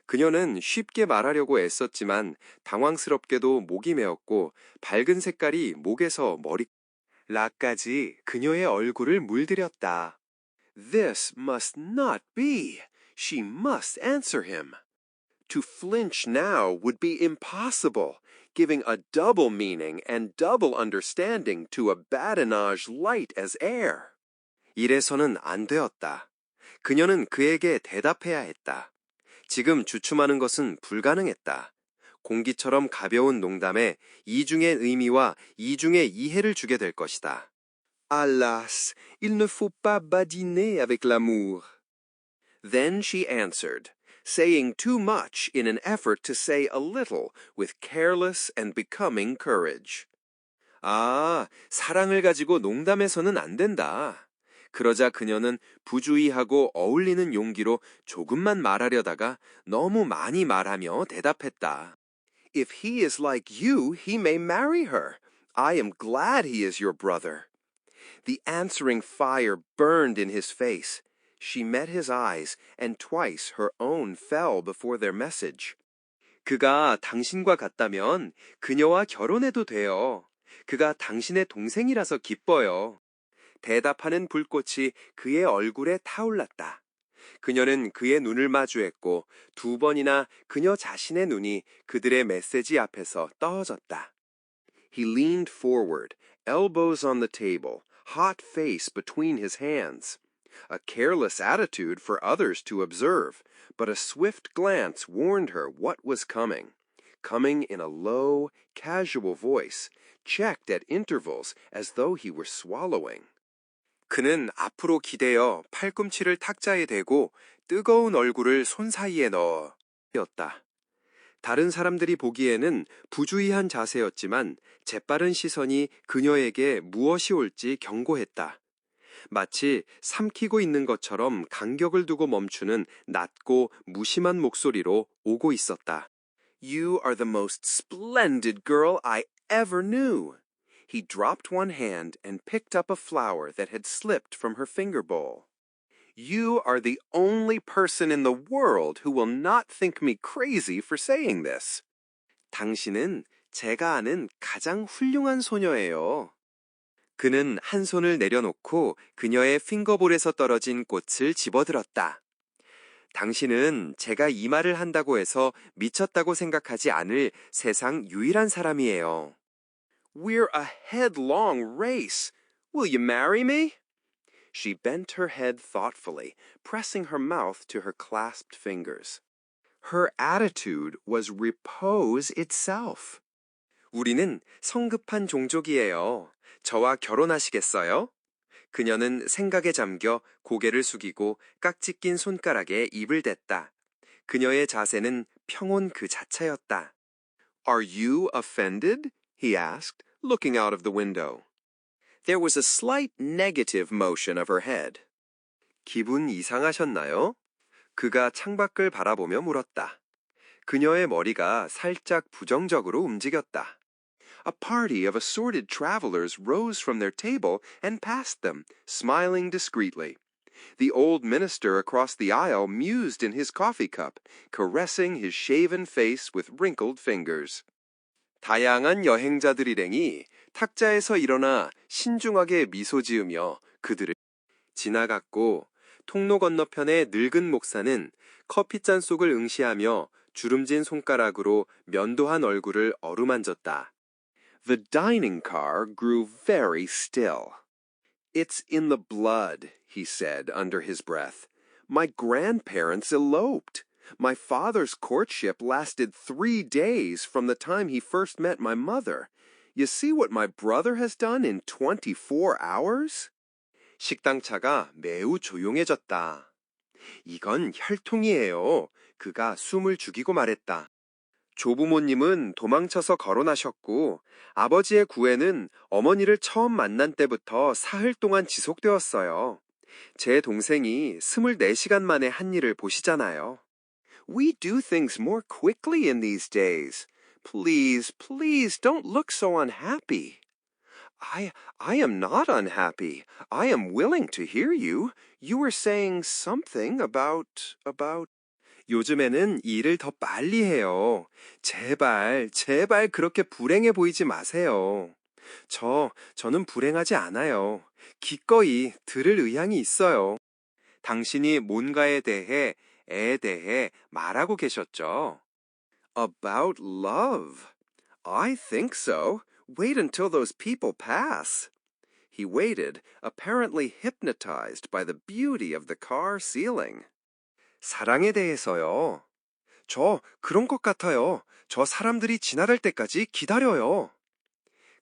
Speaker 2: 그녀는 쉽게 말하려고 애썼지만 당황스럽게도 목이 메었고 밝은 색깔이 목에서 라까지 그녀의 얼굴을 물들였다.
Speaker 1: This must not be. She must answer him. To flinch now would be impossible, giving a double meaning and double understanding to a badinage light as air.
Speaker 2: 이래서는 안 되었다. 그녀는 그에게 대답해야 했다. 지금 주춤하는 것은 불가능했다. 공기처럼 가벼운 농담에 이중의 의미와 이중의 이해를 주게 될 것이다.
Speaker 1: Alas, il ne faut pas badiner avec l'amour. Then she answered, saying too much in an effort to say a little with careless and becoming courage.
Speaker 2: 아, 사랑을 가지고 농담해서는 안 된다. 그러자 그녀는 부주의하고 어울리는 용기로 조금만 말하려다가 너무 많이 말하며 대답했다.
Speaker 1: If he is like you, he may marry her. I am glad he is your brother. The answering fire burned in his face. She met his eyes, and twice her own fell before their message.
Speaker 2: 그가 당신과 같다면 그녀와 결혼해도 돼요. 그가 당신의 동생이라서 기뻐요. 대답하는 불꽃이 그의 얼굴에 타올랐다. 그녀는 그의 눈을 마주했고 2번이나 그녀 자신의 눈이 그들의 메시지 앞에서 떨어졌다.
Speaker 1: He leaned forward, elbows on the table, hot face between his hands. A careless attitude for others to observe, but a swift glance warned her what was coming. Coming in a low, casual voice, checked at intervals as though he were swallowing.
Speaker 2: 그는 앞으로 기대어 팔꿈치를 탁자에 대고 뜨거운 얼굴을 손 사이에 넣었다. 다른 사람들이 보기에는 부주의한 자세였지만 재빠른 시선이 그녀에게 무엇이 올지 경고했다. 마치 삼키고 있는 것처럼 간격을 두고 멈추는 낮고 무심한 목소리로 오고 있었다.
Speaker 1: You are the most splendid girl I ever knew. He dropped one hand and picked up a flower that had slipped from her finger bowl. You are the only person in the world who will not think me crazy for saying this.
Speaker 2: 당신은 제가 아는 가장 훌륭한 소녀예요. 그는 한 손을 내려놓고 그녀의 핑거볼에서 떨어진 꽃을 집어들었다. 당신은 제가 이 말을 한다고 해서 미쳤다고 생각하지 않을 세상 유일한 사람이에요.
Speaker 1: We're a headlong race. Will you marry me? She bent her head thoughtfully, pressing her mouth to her clasped fingers.
Speaker 2: Her attitude was repose itself. 우리는 성급한 종족이에요. 저와 결혼하시겠어요? 그녀는 생각에 잠겨 고개를 숙이고 깍지 낀 손가락에 입을 댔다. 그녀의 자세는 평온 그 자체였다.
Speaker 1: Are you offended? He asked, looking out of the window. There was a slight negative motion of her head.
Speaker 2: 기분 이상하셨나요? 그가 창밖을 바라보며 물었다. 그녀의 머리가 살짝 부정적으로 움직였다.
Speaker 1: A party of assorted travelers rose from their table and passed them, smiling discreetly. The old minister across the aisle mused in his coffee cup, caressing his shaven face with wrinkled fingers.
Speaker 2: 다양한 여행자들 일행이 탁자에서 일어나 신중하게 미소 지으며 그들을 지나갔고 통로 건너편의 늙은 목사는 커피잔 속을 응시하며 주름진 손가락으로 면도한 얼굴을 어루만졌다.
Speaker 1: The dining car grew very still. It's in the blood, he said under his breath. My grandparents eloped. My father's courtship lasted 3 days from the time he first met my mother. You see what my brother has done in 24 hours?
Speaker 2: 식당 차가 매우 조용해졌다. 이건 혈통이에요. 그가 숨을 죽이고 말했다. 조부모님은 도망쳐서 거론하셨고 아버지의 구애는 어머니를 처음 만난 때부터 사흘 동안 지속되었어요. 제 동생이 24시간 만에 한 일을 보시잖아요.
Speaker 1: We do things more quickly in these days. Please, please don't look so unhappy. I am not unhappy. I am willing to hear you. You were saying something about...
Speaker 2: 요즘에는 일을 더 빨리 해요. 제발 그렇게 불행해 보이지 마세요. 저는 불행하지 않아요. 기꺼이 들을 의향이 있어요. 당신이 뭔가에 대해 말하고 계셨죠?
Speaker 1: About love. I think so. Wait until those people pass. He waited, apparently hypnotized by the beauty of the car ceiling.
Speaker 2: 사랑에 대해서요. 저 그런 것 같아요. 저 사람들이 지나갈 때까지 기다려요.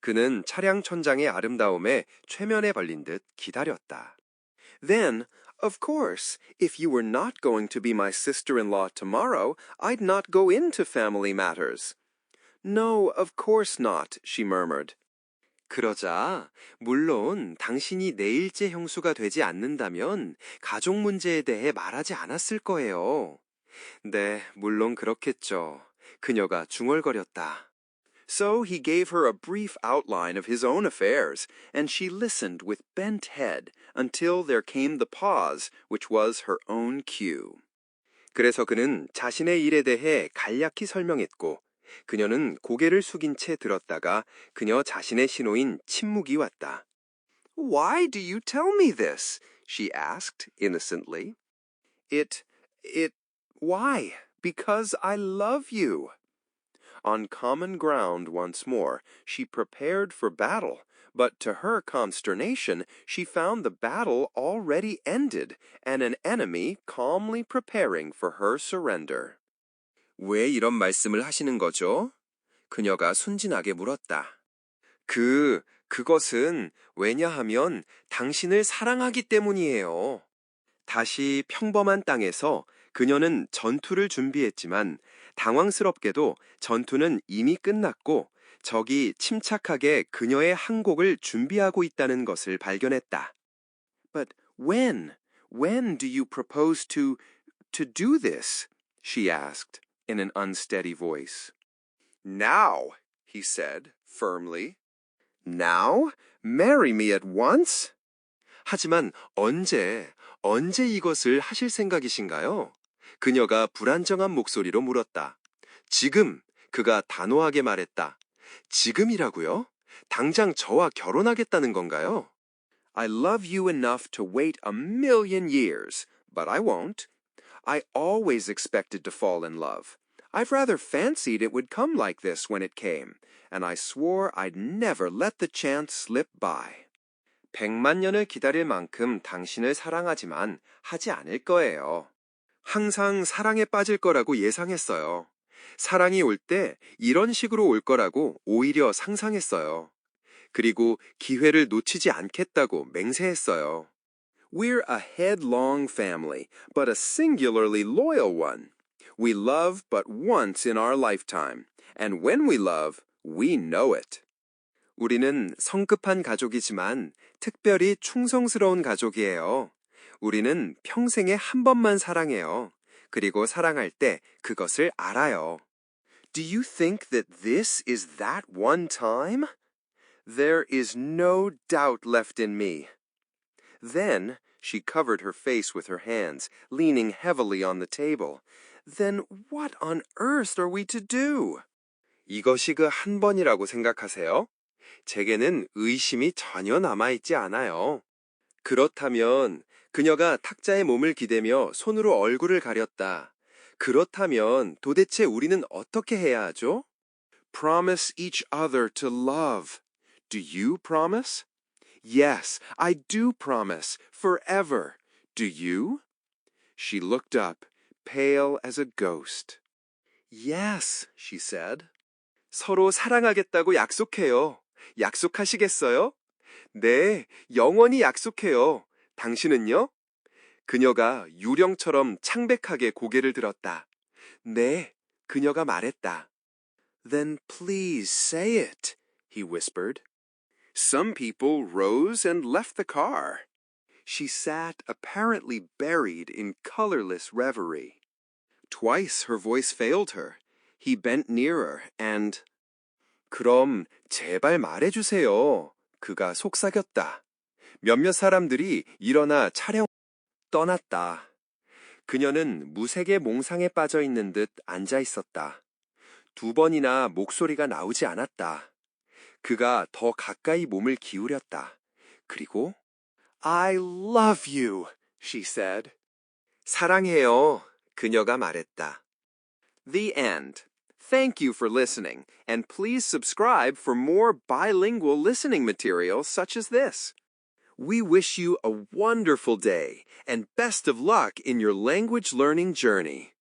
Speaker 2: 그는 차량 천장의 아름다움에 최면에 걸린 듯 기다렸다.
Speaker 1: Then, of course, if you were not going to be my sister-in-law tomorrow, I'd not go into family matters. No, of course not, she murmured.
Speaker 2: 그러자 물론 당신이 내일째 형수가 되지 않는다면 가족 문제에 대해 말하지 않았을 거예요. 네, 물론 그렇겠죠. 그녀가 중얼거렸다.
Speaker 1: So he gave her a brief outline of his own affairs, and she listened with bent head until there came the pause, which was her own cue.
Speaker 2: 그래서 그는 자신의 일에 대해 간략히 설명했고 그녀는 고개를 숙인 채 들었다가 그녀 자신의 신호인 침묵이 왔다.
Speaker 1: Why do you tell me this? She asked innocently. Why? Because I love you. On common ground once more, she prepared for battle, but to her consternation, she found the battle already ended and an enemy calmly preparing for her surrender.
Speaker 2: 왜 이런 말씀을 하시는 거죠? 그녀가 순진하게 물었다. 그것은 왜냐하면 당신을 사랑하기 때문이에요. 다시 평범한 땅에서 그녀는 전투를 준비했지만 당황스럽게도 전투는 이미 끝났고 적이 침착하게 그녀의 항복을 준비하고 있다는 것을 발견했다.
Speaker 1: But when do you propose to do this? She asked in an unsteady voice. Now, he said firmly. Now? Marry me at once?
Speaker 2: 하지만 언제 이것을 하실 생각이신가요? 그녀가 불안정한 목소리로 물었다. 지금, 그가 단호하게 말했다. 지금이라고요? 당장 저와 결혼하겠다는 건가요?
Speaker 1: I love you enough to wait 1,000,000 years, but I won't. I always expected to fall in love. I've rather fancied it would come like this when it came, and I swore I'd never let the chance slip by. 100만 년을 기다릴 만큼 당신을 사랑하지만 하지 않을 거예요. 항상 사랑에 빠질 거라고 예상했어요. 사랑이 올 때 이런 식으로 올 거라고 오히려 상상했어요. 그리고 기회를 놓치지 않겠다고 맹세했어요. We're a headlong family, but a singularly loyal one. We love but once in our lifetime, and when we love, we know it. 우리는 성급한 가족이지만 특별히 충성스러운 가족이에요. 우리는 평생에 한 번만 사랑해요. 그리고 사랑할 때 그것을 알아요. Do you think that this is that one time? There is no doubt left in me. Then she covered her face with her hands, leaning heavily on the table. Then what on earth are we to do? 이것이 그 한 번이라고 생각하세요? 제게는 의심이 전혀 남아있지 않아요. 그렇다면 그녀가 탁자에 몸을 기대며 손으로 얼굴을 가렸다. 그렇다면 도대체 우리는 어떻게 해야 하죠? Promise each other to love. Do you promise? Yes, I do promise, forever. Do you? She looked up, pale as a ghost. Yes, she said. 서로 사랑하겠다고 약속해요. 약속하시겠어요? 네, 영원히 약속해요. 당신은요? 그녀가 유령처럼 창백하게 고개를 들었다. 네, 그녀가 말했다. Then please say it, he whispered. Some people rose and left the car. She sat apparently buried in colorless reverie. Twice her voice failed her. He bent nearer and... 그럼 제발 말해주세요. 그가 속삭였다. 몇몇 사람들이 일어나 차량 떠났다. 그녀는 무색의 몽상에 빠져 있는 듯 앉아 있었다. 2번이나 목소리가 나오지 않았다. 그가 더 가까이 몸을 기울였다. 그리고 I love you, she said. 사랑해요, 그녀가 말했다. The end. Thank you for listening, and please subscribe for more bilingual listening material such as this. We wish you a wonderful day and best of luck in your language learning journey.